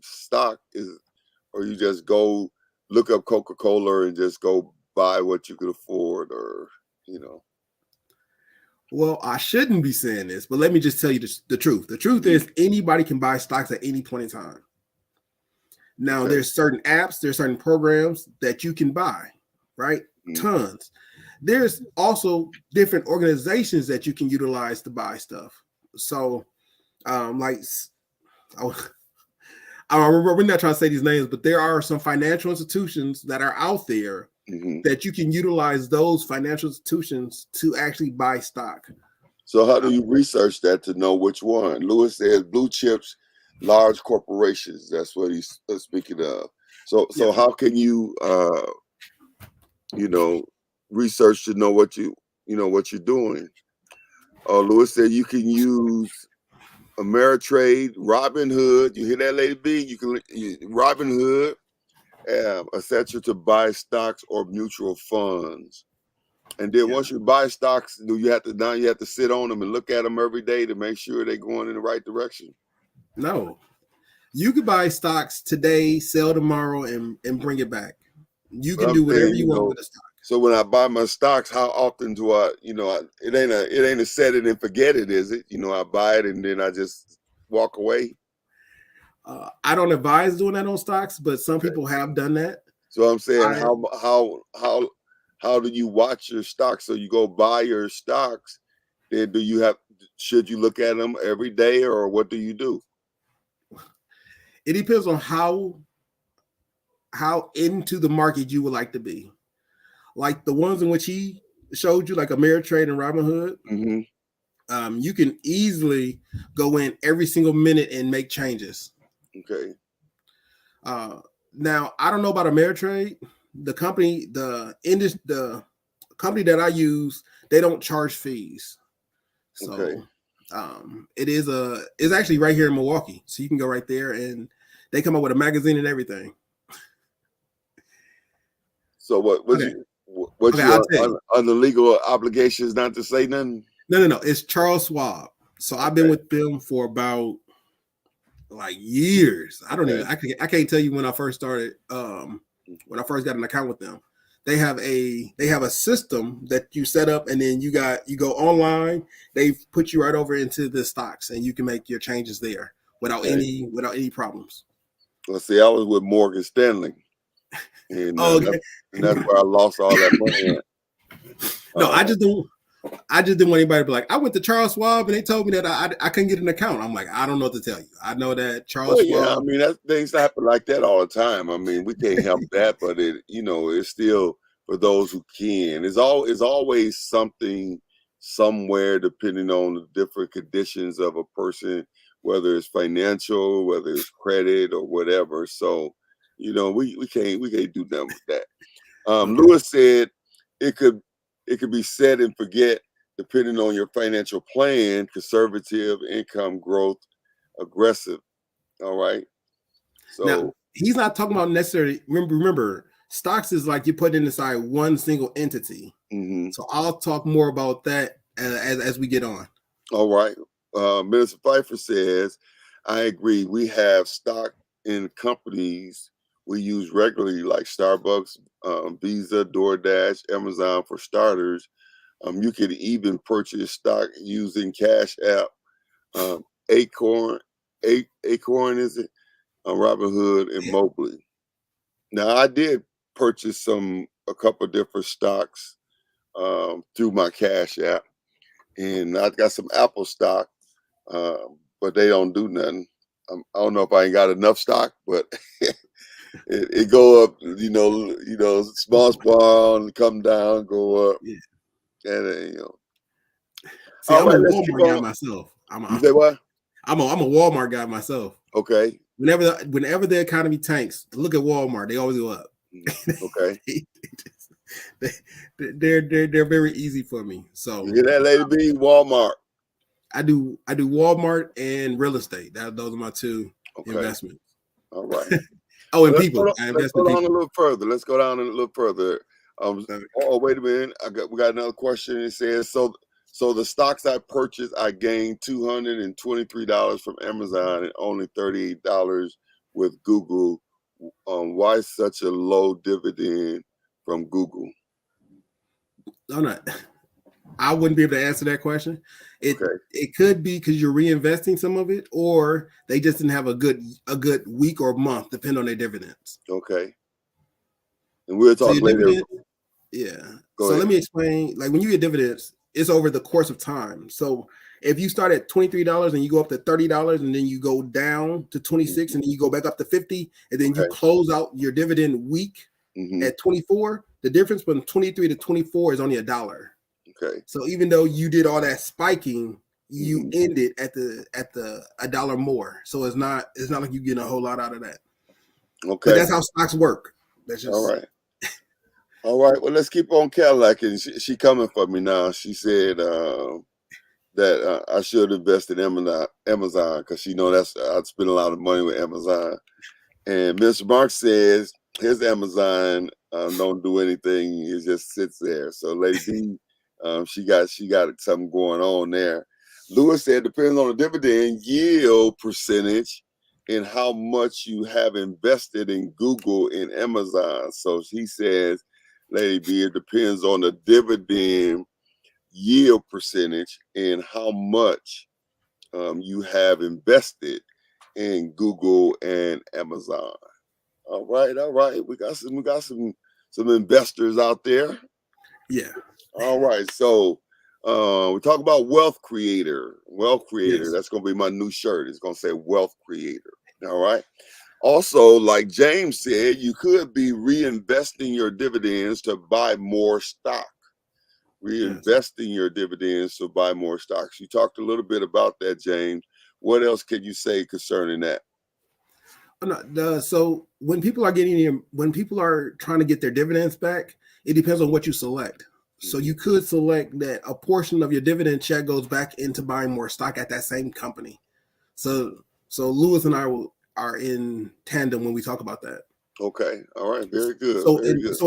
stock? Or you just go look up Coca-Cola and just go buy what you could afford, or Well, I shouldn't be saying this, but let me just tell you the truth. The truth is anybody can buy stocks at any point in time. Now, Okay. there's certain apps, there's certain programs that you can buy, right? Tons. There's also different organizations that you can utilize to buy stuff. So, like, I remember, we're not trying to say these names, but there are some financial institutions that are out there that you can utilize those financial institutions to actually buy stock. So how do you research that to know which one? Lewis says blue chips, large corporations. That's what he's speaking of. So how can you research to know what what you're doing? Lewis said you can use Ameritrade, Robinhood. You hear that, Lady B? You can Robinhood, etc. to buy stocks or mutual funds. And then once you buy stocks, you have to sit on them and look at them every day to make sure they're going in the right direction? No, you could buy stocks today, sell tomorrow, and bring it back. You can do whatever you want with the stock. So when I buy my stocks, how often do I? It ain't a set it and forget it, is it? I buy it and then I just walk away. I don't advise doing that on stocks, but some people have done that. So I'm saying, how do you watch your stocks? So you go buy your stocks, then should you look at them every day, or what do you do? It depends on how into the market you would like to be. Like the ones in which he showed you, like Ameritrade and Robinhood, you can easily go in every single minute and make changes. Okay. Now I don't know about Ameritrade. The company that I use, they don't charge fees. So it's actually right here in Milwaukee. So you can go right there and they come up with a magazine and everything. So what you under legal obligations not to say nothing? No. It's Charles Schwab. So I've been with them for about like years. I can't tell you when I first started. When I first got an account with them, they have a system that you set up, and then you go online. They put you right over into the stocks, and you can make your changes there without any problems. Well, see, I was with Morgan Stanley, and that's where I lost all that money. No, I just didn't want anybody to be like, I went to Charles Schwab and they told me that I couldn't get an account. I'm like, I don't know what to tell you. I know that Charles Schwab. Yeah, I mean, things happen like that all the time. I mean, we can't help that, but it's still for those who can. It's always something somewhere, depending on the different conditions of a person, whether it's financial, whether it's credit or whatever. So, we can't do nothing with that. Lewis said it could be set and forget depending on your financial plan: conservative, income growth, aggressive. All right. So now, he's not talking about necessarily. Remember, stocks is like you're putting inside one single entity. So I'll talk more about that as we get on. All right. Minister Pfeiffer says, I agree. We have stock in companies we use regularly, like Starbucks, Visa, DoorDash, Amazon for starters. You can even purchase stock using Cash App, Acorn is it? Robinhood and Mobley. Now I did purchase a couple of different stocks through my Cash App, and I got some Apple stock, but they don't do nothing. I don't know if I ain't got enough stock, but it go up, small, and come down, go up. Yeah. And you know. See, All I'm a right, let's keep Walmart guy on. myself. You say what? I'm a Walmart guy myself. Okay. Whenever the economy tanks, look at Walmart. They always go up. Okay. They're very easy for me. So You hear that, Lady B? Walmart. I do Walmart and real estate. Those are my two investments. All right. Oh, and let's people. Let's go down a little further. Let's go down a little further. Oh, wait a minute. We got another question. It says, so the stocks I purchased, I gained $223 from Amazon and only $38 with Google. Why such a low dividend from Google? I'm not. I wouldn't be able to answer that question. It could be because you're reinvesting some of it, or they just didn't have a good week or month, depending on their dividends. Okay. And we'll talk later. Yeah. So let me explain. Like when you get dividends, it's over the course of time. So if you start at $23 and you go up to $30 and then you go down to 26 and then you go back up to 50 and then you close out your dividend week at 24, the difference from 23 to 24 is only $1. Okay. So even though you did all that spiking, you ended at the $1 more. So it's not like you getting a whole lot out of that. Okay. But that's how stocks work. That's just all right. All right. Well, let's keep on Cadillac. And she coming for me now. She said that I should invest in Amazon because she know I'd spend a lot of money with Amazon. And Mr. Mark says his Amazon don't do anything. It just sits there. So Lady B, she got something going on there. Lewis said depends on the dividend yield percentage and how much you have invested in Google and Amazon. So he says, Lady B, it depends on the dividend yield percentage and how much you have invested in Google and Amazon. All right. We got some investors out there. Yeah. All right. So we talk about Wealth Creator. Yes. That's gonna be my new shirt. It's gonna say Wealth Creator. All right. Also, like James said, you could be reinvesting your dividends to buy more stock. Reinvesting your dividends to buy more stocks. You talked a little bit about that, James. What else can you say concerning that? So when people are trying to get their dividends back, it depends on what you select. So you could select that a portion of your dividend check goes back into buying more stock at that same company. So Lewis and I are in tandem when we talk about that. Okay. All right. Very good. So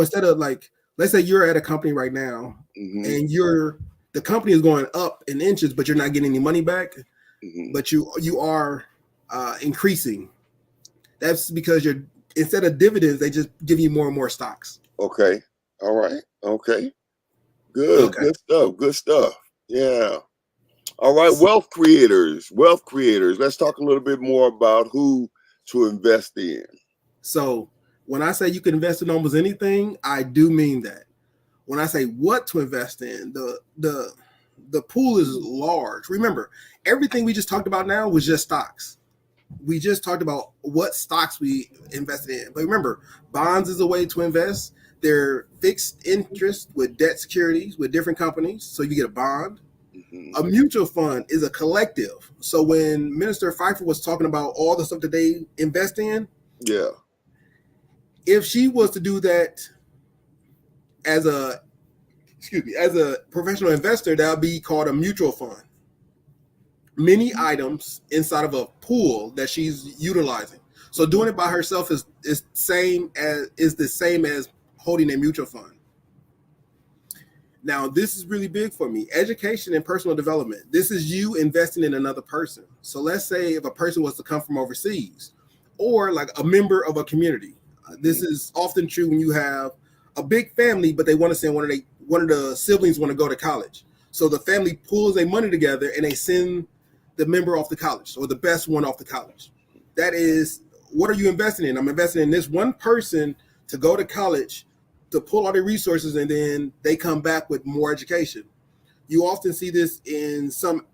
instead of like, let's say you're at a company right now and the company is going up in inches, but you're not getting any money back, but you are increasing. That's because instead of dividends, they just give you more and more stocks. Okay. All right. Okay. Good. Okay. Good stuff. Yeah. All right. Wealth creators. Let's talk a little bit more about who to invest in. So when I say you can invest in almost anything, I do mean that. When I say what to invest in, the pool is large. Remember, everything we just talked about now was just stocks. We just talked about what stocks we invested in. But remember, bonds is a way to invest. They're fixed interest with debt securities with different companies. So you get a bond. A mutual fund is a collective. So when Minister Pfeiffer was talking about all the stuff that they invest in, if she was to do that as a professional investor, that would be called a mutual fund. Many items inside of a pool that she's utilizing. So doing it by herself is the same as holding a mutual fund. Now, this is really big for me. Education and personal development. This is you investing in another person. So let's say if a person was to come from overseas or like a member of a community. This is often true when you have a big family, but they want to send one of the siblings want to go to college. So the family pulls their money together and they send the member off to college or the best one off to college. That is, what are you investing in? I'm investing in this one person to go to college to pull all their resources, and then they come back with more education. You often see this in some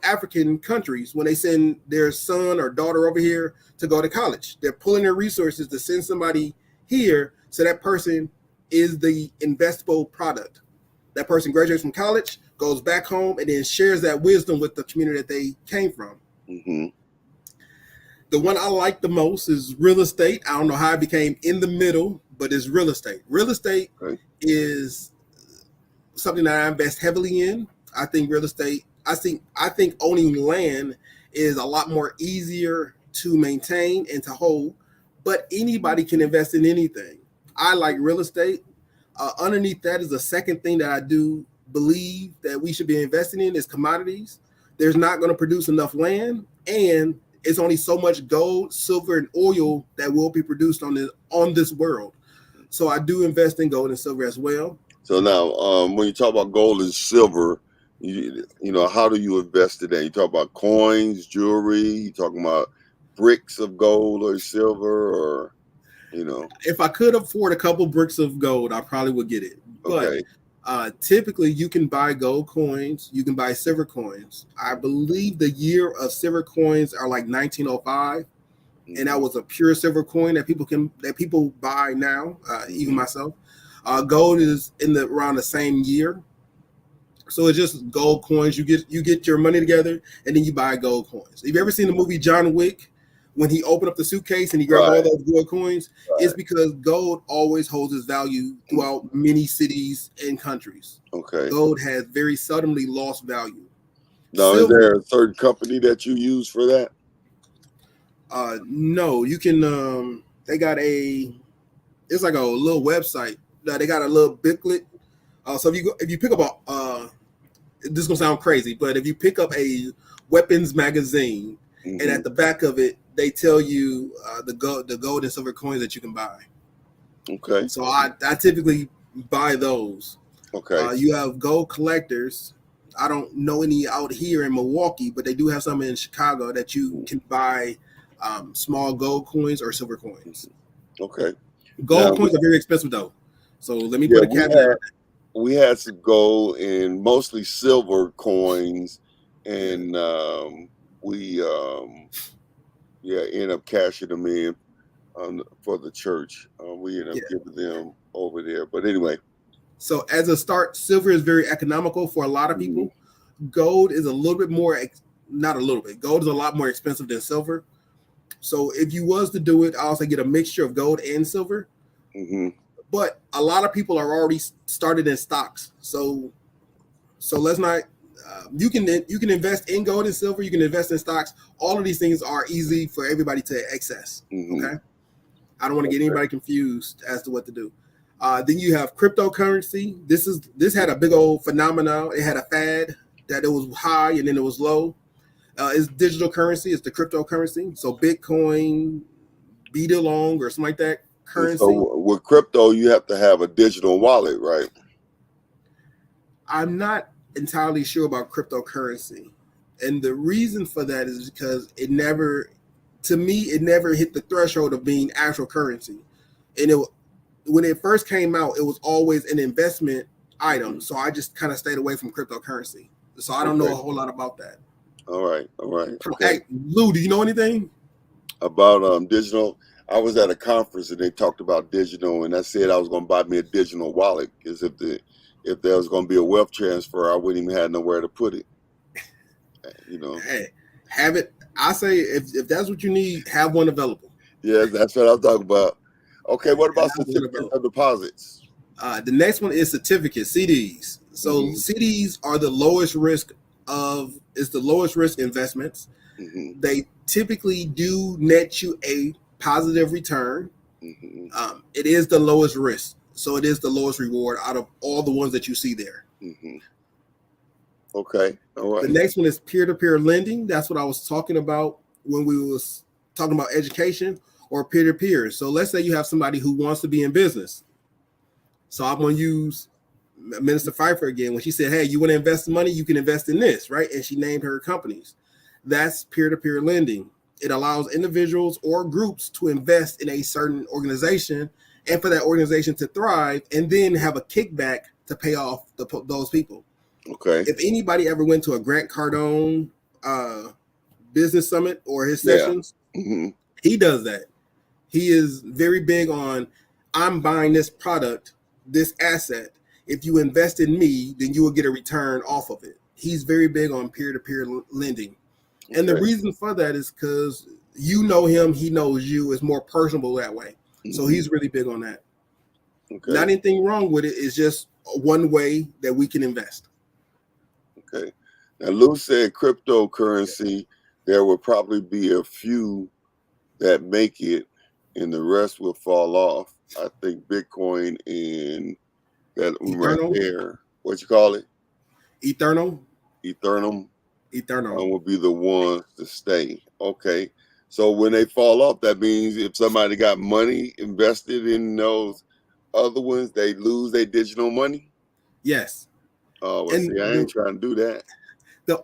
African countries when they send their son or daughter over here to go to college. They're pulling their resources to send somebody here, so that person is the investable product. That person graduates from college, goes back home, and then shares that wisdom with the community that they came from. Mm-hmm. The one I like the most is real estate. I don't know how I became in the middle, but it's real estate. Real estate is something that I invest heavily in. I think real estate, I think owning land is a lot more easier to maintain and to hold, but anybody can invest in anything. I like real estate. Underneath that is the second thing that I do believe that we should be investing in is commodities. There's not going to produce enough land, and it's only so much gold, silver, and oil that will be produced on this world. So I do invest in gold and silver as well. So now, when you talk about gold and silver, you know, how do you invest in that? You talk about coins, jewelry. You talking about bricks of gold or silver, or you know? If I could afford a couple bricks of gold, I probably would get it. But typically, you can buy gold coins. You can buy silver coins. I believe the year of silver coins are like 1905, and that was a pure silver coin that people buy now. Even myself. Gold is around the same year, so it's just gold coins. You get your money together, and then you buy gold coins. Have you ever seen the movie John Wick? When he opened up the suitcase and he grabbed all those gold coins, it's because gold always holds its value throughout many cities and countries. Okay. Gold has very seldomly lost value. Now, is there a certain company that you use for that? No, you can. They got it's like a little website. They got a little booklet. So if you pick up this is gonna sound crazy, but if you pick up a weapons magazine, and at the back of it, they tell you the gold and silver coins that you can buy. Okay. So I typically buy those. Okay. You have gold collectors. I don't know any out here in Milwaukee, but they do have some in Chicago that you can buy small gold coins or silver coins. Okay. Gold coins are very expensive though. So let me put a caveat. We had some gold and mostly silver coins, and we end up cashing them in for the church. We end up giving them over there. But anyway. So as a start, silver is very economical for a lot of people. Gold is a little bit more, not a little bit. Gold is a lot more expensive than silver. So if you was to do it, I also get a mixture of gold and silver. But a lot of people are already started in stocks. So let's not. You can invest in gold and silver. You can invest in stocks. All of these things are easy for everybody to access. Okay, I don't want to get anybody confused as to what to do. Then you have cryptocurrency. This had a big old phenomenon. It had a fad that it was high and then it was low. It's digital currency. It's the cryptocurrency. So Bitcoin, BTC or something like that currency. So with crypto, you have to have a digital wallet, right? I'm not entirely sure about cryptocurrency, and the reason for that is because it never hit the threshold of being actual currency, and when it first came out, it was always an investment item. So I just kind of stayed away from cryptocurrency. So I don't know a whole lot about that. All right. Okay. Hey, Lou, do you know anything about digital? I was at a conference and they talked about digital, and I said I was going to buy me a digital wallet because if there was going to be a wealth transfer, I wouldn't even have nowhere to put it. You know. Hey, have it. I say if that's what you need, have one available. Yeah, that's what I'm talking about. Okay, what about certificates of deposits? The next one is certificates, CDs. So CDs are the lowest risk investments. They typically do net you a positive return. It is the lowest risk, so it is the lowest reward out of all the ones that you see there. Okay, all right. The next one is peer-to-peer lending. That's what I was talking about when we was talking about education or peer-to-peer. So let's say you have somebody who wants to be in business. So I'm going to use Minister Pfeiffer again. When she said, hey, you want to invest money, you can invest in this, right? And she named her companies. That's peer-to-peer lending. It allows individuals or groups to invest in a certain organization and for that organization to thrive and then have a kickback to pay off those people. Okay. If anybody ever went to a Grant Cardone business summit or his sessions, he does that. He is very big on, I'm buying this product, this asset, if you invest in me, then you will get a return off of it. He's very big on peer-to-peer lending. And the reason for that is because you know him, he knows you. It's more personable that way. So he's really big on that. Okay. Not anything wrong with it. It's just one way that we can invest. Okay. Now, Lou said cryptocurrency, there will probably be a few that make it and the rest will fall off. I think Bitcoin and that right there, what you call it? Ethereum will be the ones to stay. Okay. So when they fall off, that means if somebody got money invested in those other ones, they lose their digital money? Yes. Oh, well, see, I ain't trying to do that. The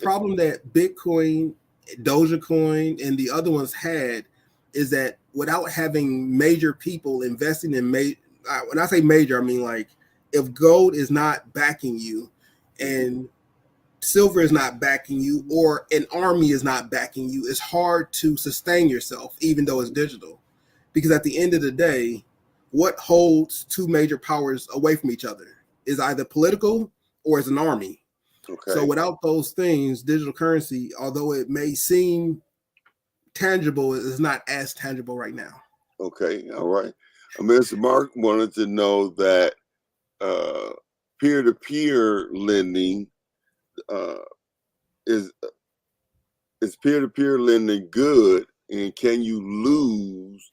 problem that Bitcoin, Dogecoin, and the other ones had is that without having major people investing in when I say major, I mean like if gold is not backing you and silver is not backing you or an army is not backing you, it's hard to sustain yourself, even though it's digital. Because at the end of the day, what holds two major powers away from each other is either political or is an army. Okay. So without those things, digital currency, although it may seem tangible, is not as tangible right now. Okay, all right. Mr. Mark wanted to know that peer-to-peer lending is peer-to-peer lending good, and can you lose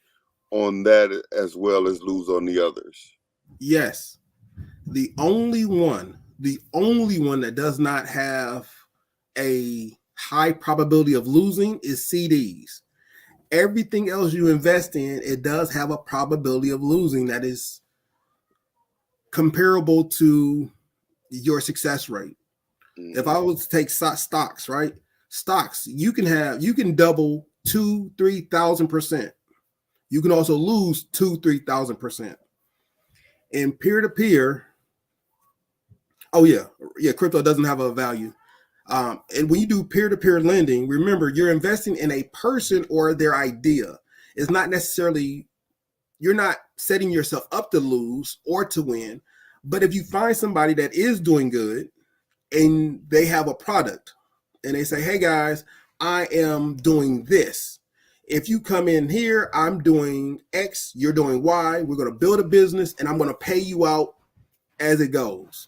on that as well as lose on the others? Yes. The only one that does not have a high probability of losing is CDs. Everything else you invest in, it does have a probability of losing that is comparable to your success rate. If I was to take stocks, right? Stocks, you can double 2,000-3,000%. You can also lose 2,000-3,000%. In peer-to-peer, crypto doesn't have a value. And when you do peer-to-peer lending, remember, you're investing in a person or their idea. It's not necessarily, you're not setting yourself up to lose or to win. But if you find somebody that is doing good and they have a product and they say, hey guys, I am doing this. If you come in here, I'm doing X, you're doing Y. We're going to build a business and I'm going to pay you out as it goes.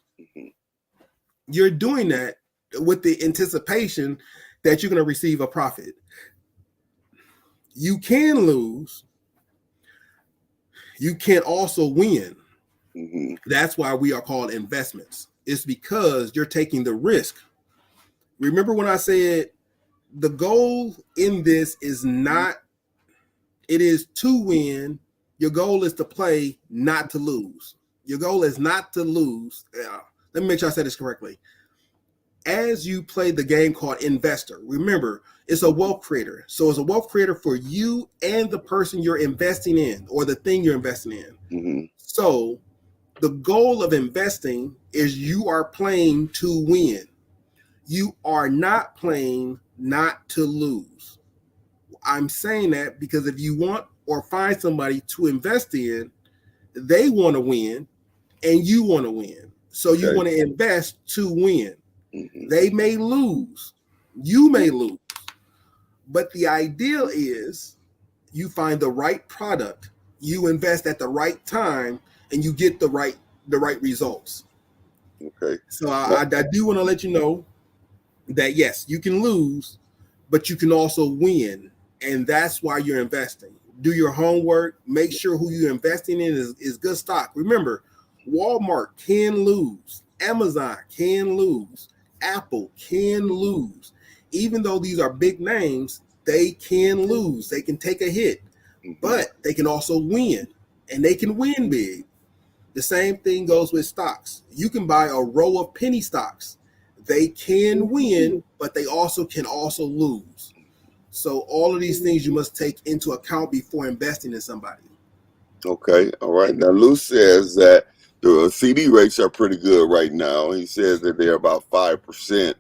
You're doing that with the anticipation that you're going to receive a profit. You can lose. You can also win. That's why we are called investments. It's because you're taking the risk. Remember when I said the goal in this is not, it is to win. Your goal is to play, not to lose. Your goal is not to lose. Let me make sure I said this correctly. As you play the game called Investor, remember, it's a wealth creator. So it's a wealth creator for you and the person you're investing in or the thing you're investing in. So the goal of investing is you are playing to win. You are not playing not to lose. I'm saying that because if you want or find somebody to invest in, they want to win and you want to win. So you want to invest to win. They may lose. You may lose. But the ideal is you find the right product, you invest at the right time, and you get the right results. Okay. So I do want to let you know that yes, you can lose, but you can also win. And that's why you're investing. Do your homework. Make sure who you're investing in is good stock. Remember, Walmart can lose. Amazon can lose. Apple can lose. Even though these are big names, they can lose. They can take a hit, but they can also win, and they can win big. The same thing goes with stocks. You can buy a row of penny stocks. They can win, but they can also lose. So all of these things you must take into account before investing in somebody. Okay. All right. Now, Lou says that the CD rates are pretty good right now. He says that they're about 5%.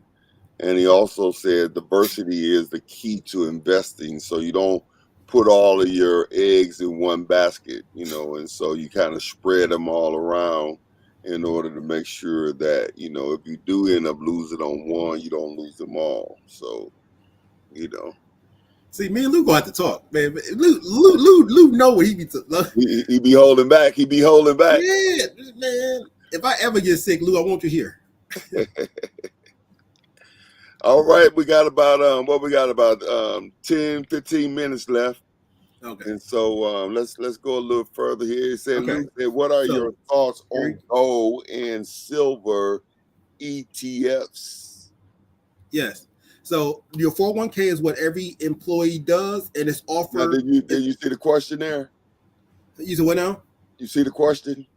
And he also said diversity is the key to investing. So you don't put all of your eggs in one basket, and so you kind of spread them all around in order to make sure that, if you do end up losing on one, you don't lose them all. So, See, me and Lou gonna have to talk, man. Lou know what he be. he be holding back. He be holding back. Yeah, man. If I ever get sick, Lou, I want you here. All right, we got about 10, 15 minutes left. Okay. And so let's go a little further here. It said, Okay. Lou said, what are your thoughts on gold and silver ETFs? Yes. So your 401k is what every employee does, and it's offered. Now, did you see the question there? You said what now? You see the question?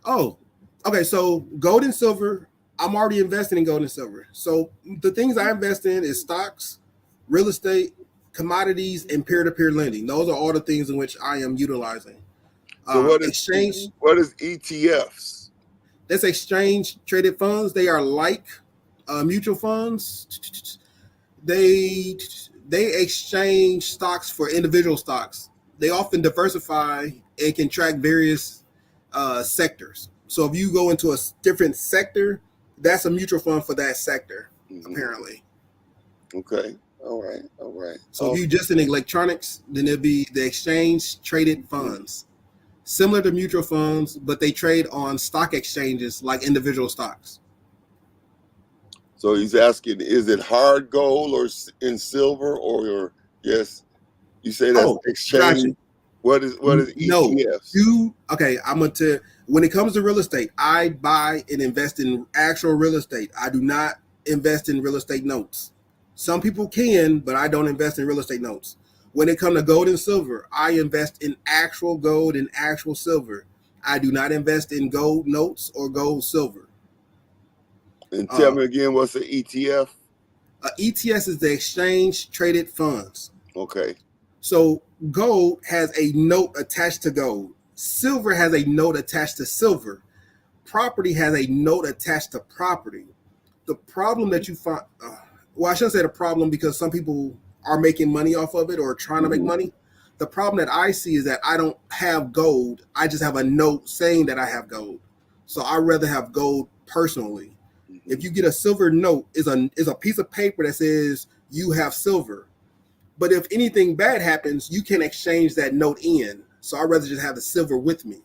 Oh, okay. So gold and silver, I'm already investing in gold and silver. So the things I invest in is stocks, real estate, commodities, and peer-to-peer lending. Those are all the things in which I am utilizing. So what is exchange? What is ETFs? That's exchange traded funds. They are like mutual funds. They exchange stocks for individual stocks. They often diversify and can track various sectors. So if you go into a different sector, that's a mutual fund for that sector, apparently. Okay. All right. So if you just in electronics, then it'd be the exchange traded funds, similar to mutual funds, but they trade on stock exchanges like individual stocks. So he's asking, is it hard gold or in silver or yes? You say that's exchange. Gotcha. What is ETFs? No, I'm gonna tell. When it comes to real estate, I buy and invest in actual real estate. I do not invest in real estate notes. Some people can, but I don't invest in real estate notes. When it comes to gold and silver, I invest in actual gold and actual silver. I do not invest in gold notes or gold silver. And tell me again, what's an ETF? ETS is the exchange traded funds. Okay. So gold has a note attached to gold. Silver has a note attached to silver. Property has a note attached to property. The problem that you find, I shouldn't say the problem because some people are making money off of it or trying to make money. The problem that I see is that I don't have gold. I just have a note saying that I have gold. So I'd rather have gold personally. If you get a silver note, is a piece of paper that says you have silver. But if anything bad happens, you can exchange that note in. So I'd rather just have the silver with me.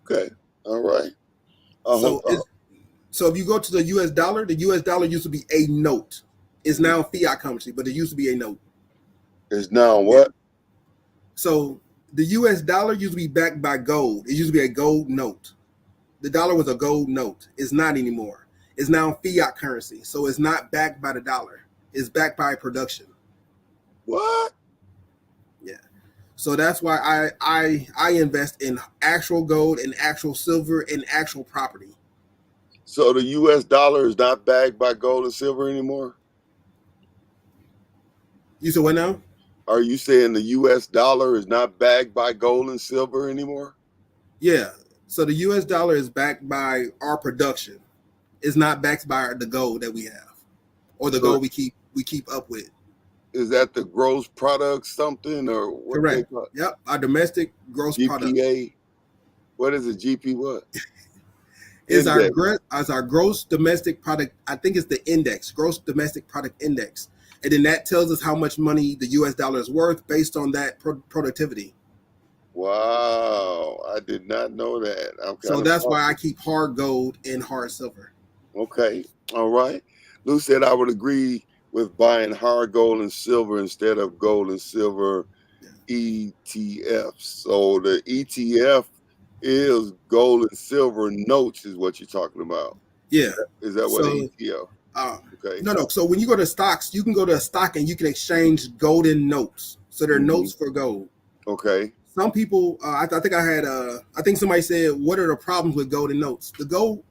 Okay. All right. So if you go to the US dollar used to be a note. It's now fiat currency, but it used to be a note. It's now what? So the US dollar used to be backed by gold. It used to be a gold note. The dollar was a gold note. It's not anymore. It's now fiat currency. So it's not backed by the dollar. It's backed by production. What? Yeah. So that's why I invest in actual gold and actual silver and actual property. So the US dollar is not backed by gold and silver anymore? You said what now? Are you saying the US dollar is not backed by gold and silver anymore? Yeah. So the US dollar is backed by our production. It's not backed by the gold that we have or the gold we keep up with. Is that the gross product something or what? Correct. Yep. Our domestic gross product. GPA. What is it? GP what? Is our gross domestic product. I think it's the index, gross domestic product index. And then that tells us how much money the US dollar is worth based on that productivity. Wow, I did not know that. So that's why I keep hard gold and hard silver. Okay, all right. Lou said I would agree with buying hard gold and silver instead of gold and silver ETFs. So the ETF is gold and silver notes is what you're talking about. Yeah. Is that what an ETF? Okay. No. So when you go to stocks, you can go to a stock and you can exchange golden notes. So they're notes for gold. Okay. Some people, I think somebody said, what are the problems with golden notes? The gold,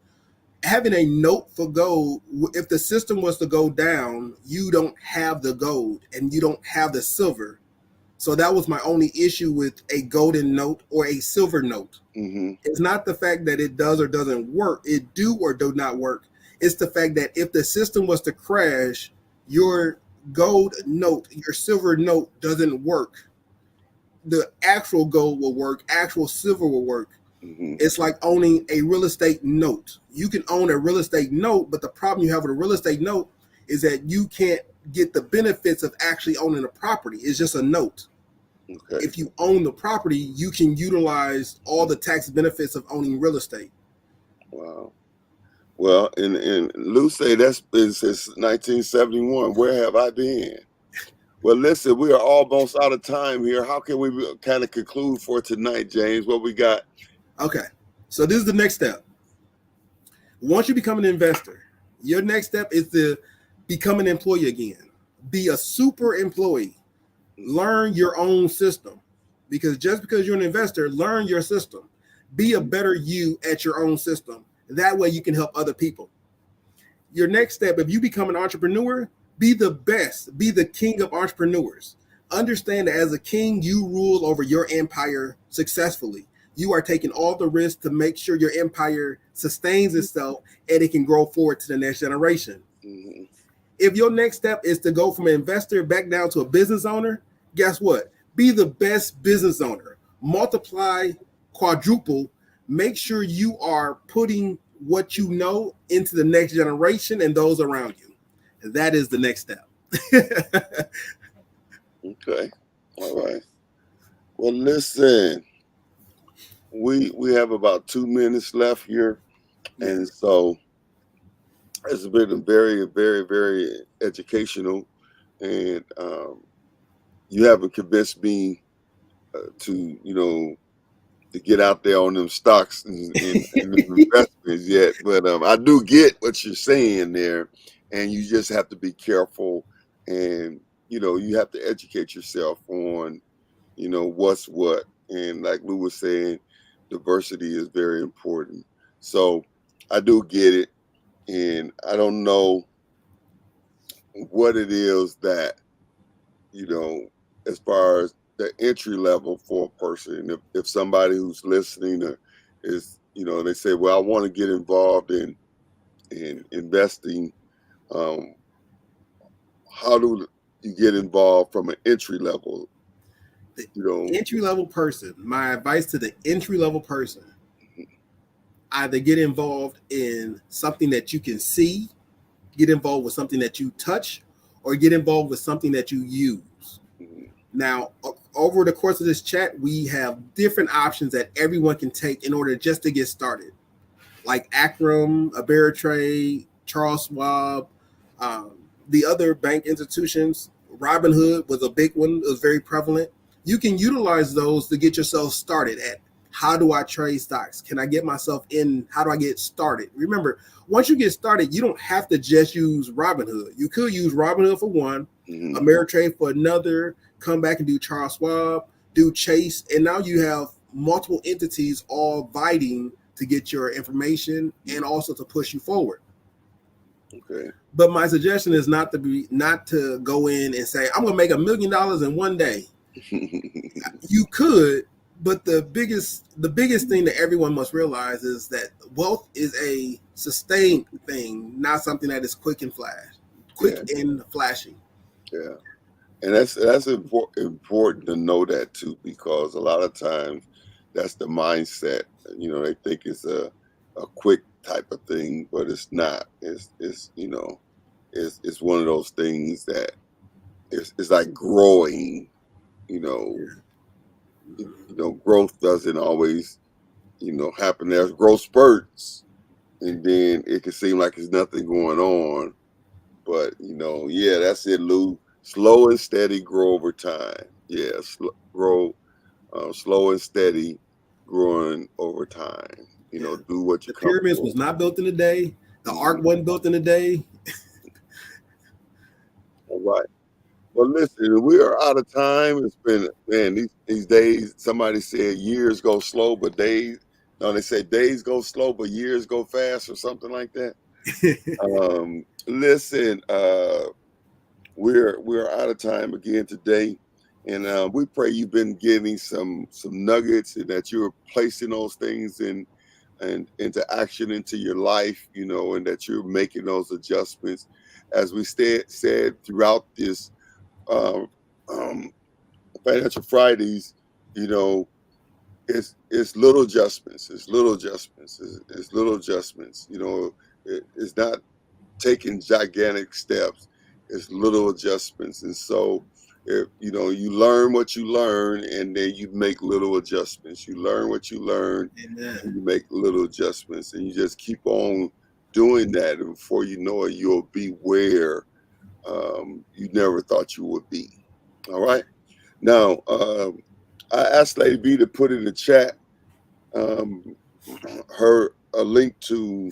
having a note for gold, if the system was to go down, you don't have the gold and you don't have the silver. So that was my only issue with a golden note or a silver note. It's not the fact that it does or doesn't work. It do or do not work. It's the fact that if the system was to crash, your gold note, your silver note doesn't work. The actual gold will work, actual silver will work. It's like owning a real estate note. You can own a real estate note, but the problem you have with a real estate note is that you can't get the benefits of actually owning a property. It's just a note. Okay. If you own the property, you can utilize all the tax benefits of owning real estate. Wow. Well, and Lou say that's been since 1971. Where have I been? Well, listen, we are almost out of time here. How can we kind of conclude for tonight, James? What we got? Okay. So this is the next step. Once you become an investor, your next step is to become an employee again. Be a super employee. Learn your own system. Because just because you're an investor, learn your system. Be a better you at your own system. That way you can help other people. Your next step, if you become an entrepreneur, be the best. Be the king of entrepreneurs. Understand that as a king, you rule over your empire successfully. You are taking all the risks to make sure your empire sustains itself and it can grow forward to the next generation. Mm-hmm. If your next step is to go from an investor back down to a business owner, guess what? Be the best business owner. Multiply, quadruple. Make sure you are putting what you know into the next generation and those around you. And that is the next step. Okay. All right. Well, listen, we have about 2 minutes left here. And so it's been very, very, very educational. And you haven't convinced me to get out there on them stocks and investments yet. But I do get what you're saying there. And you just have to be careful. And, you have to educate yourself on, what's what. And like Lou was saying, diversity is very important. So I do get it. And I don't know what it is that, as far as the entry level for a person, if somebody who's listening is, they say, well, I want to get involved in investing. How do you get involved from an entry level? Entry level person, my advice to the entry level person, either get involved in something that you can see, get involved with something that you touch, or get involved with something that you use. Now, over the course of this chat, we have different options that everyone can take in order just to get started, like Akram, Ameritrade, Charles Schwab, the other bank institutions. Robinhood was a big one. It was very prevalent. You can utilize those to get yourself started at how do I trade stocks? Can I get myself in? How do I get started? Remember, once you get started, you don't have to just use Robinhood. You could use Robinhood for one, Ameritrade for another, come back and do Charles Schwab, do Chase, and now you have multiple entities all vying to get your information and also to push you forward. Okay. But my suggestion is not to go in and say, I'm gonna make $1 million in one day. You could, but the biggest thing that everyone must realize is that wealth is a sustained thing, not something that is quick and flashing. Yeah. And that's important to know that too, because a lot of times that's the mindset. They think it's a quick type of thing, but it's not. It's one of those things that it's like growing. Growth doesn't always happen. There's growth spurts, and then it can seem like there's nothing going on. But that's it, Lou. Slow and steady, grow over time. Yeah, slow and steady, growing over time. Do what you. The pyramids was not built in a day. The Ark wasn't built in a day. All right. Well, listen, we are out of time. It's been, man, these days. Somebody said years go slow, but days. No, they say days go slow, but years go fast, or something like that. Listen, we're out of time again today, and we pray you've been getting some nuggets and that you're placing those things into action into your life, and that you're making those adjustments. As we said throughout this Financial Fridays, it's little adjustments. It's little adjustments. It's little adjustments. You know, it's not taking gigantic steps. It's little adjustments. And so if you know, you learn what you learn, and then you make little adjustments. You learn what you learn, Amen. and you make little adjustments, and you just keep on doing that. And before you know it, you'll be where you never thought you would be. All right. Now, I asked Lady B to put in the chat her a link to.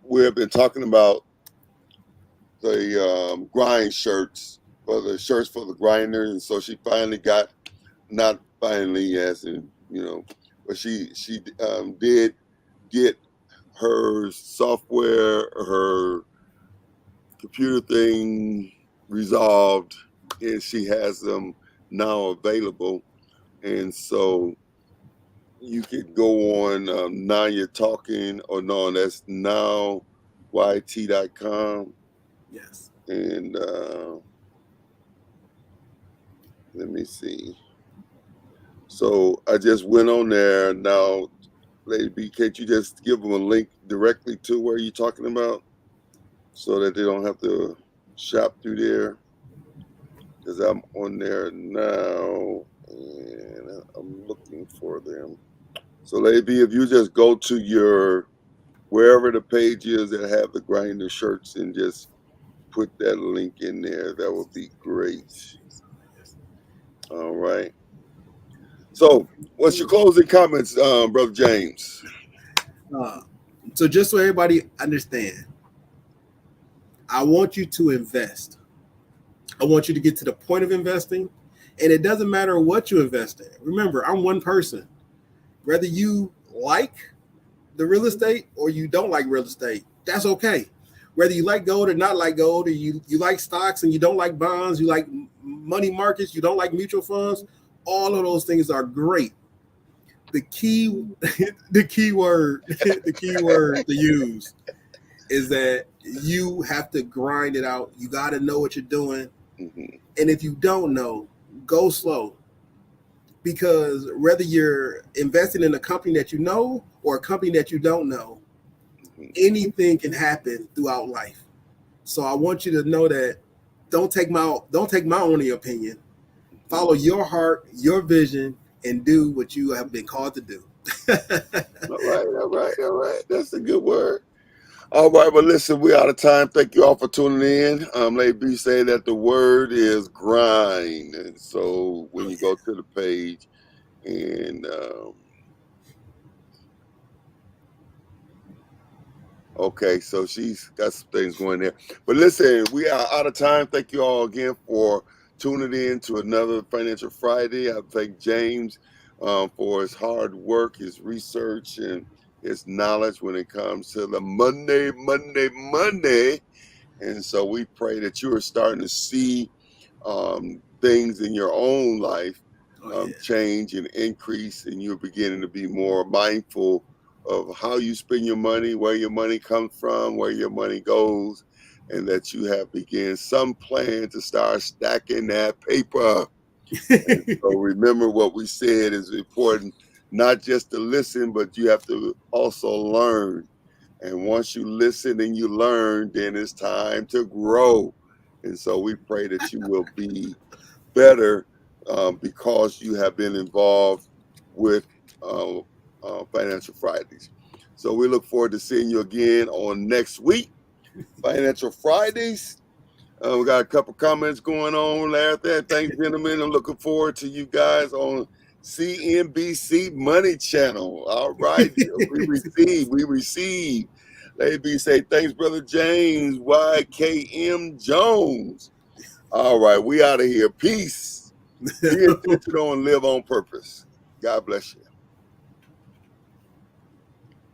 We have been talking about the grind shirts, for the shirts for the grinders, and so she finally got, not finally as in, you know, but she did get her software, her computer thing resolved, and she has them now available. And so you could go on Now You're Talking, or no, that's nowyt.com. Yes. And let me see. So I just went on there. Now, Lady B, can't you just give them a link directly to where you're talking about, so that they don't have to shop through there? Because I'm on there now and I'm looking for them. So Lady B, if you just go to your, wherever the page is that have the grinder shirts, and just put that link in there, that would be great. All right. So what's your closing comments, Brother James? So just so everybody understand, I want you to invest. I want you to get to the point of investing, and it doesn't matter what you invest in. Remember, I'm one person. Whether you like the real estate or you don't like real estate, that's okay. Whether you like gold or not like gold, or you like stocks and you don't like bonds, you like money markets, you don't like mutual funds, all of those things are great. The key word to use is that you have to grind it out. You got to know what you're doing. Mm-hmm. And if you don't know, go slow. Because whether you're investing in a company that you know or a company that you don't know, anything can happen throughout life. So I want you to know that don't take my only opinion. Follow your heart, your vision, and do what you have been called to do. All right. That's a good word. All right, but listen, we're out of time. Thank you all for tuning in. Lady B say that the word is grind. And so when you go to the page, and okay, so she's got some things going there. But listen, we are out of time. Thank you all again for tuning in to another Financial Friday. I thank James for his hard work, his research, and his knowledge when it comes to the Monday. And so we pray that you are starting to see things in your own life change and increase, and you're beginning to be more mindful of how you spend your money, where your money comes from, where your money goes, and that you have begun some plan to start stacking that paper. And so remember what we said is important, not just to listen, but you have to also learn. And once you listen and you learn, then it's time to grow. And so we pray that you will be better because you have been involved with Financial Fridays. So we look forward to seeing you again on next week, Financial Fridays. We got a couple comments going on there. Thanks, gentlemen. I'm looking forward to you guys on CNBC Money Channel. All right. We receive. Lady B say, thanks, Brother James, YKM Jones. All right. We out of here. Peace. Be intentional and live on purpose. God bless you.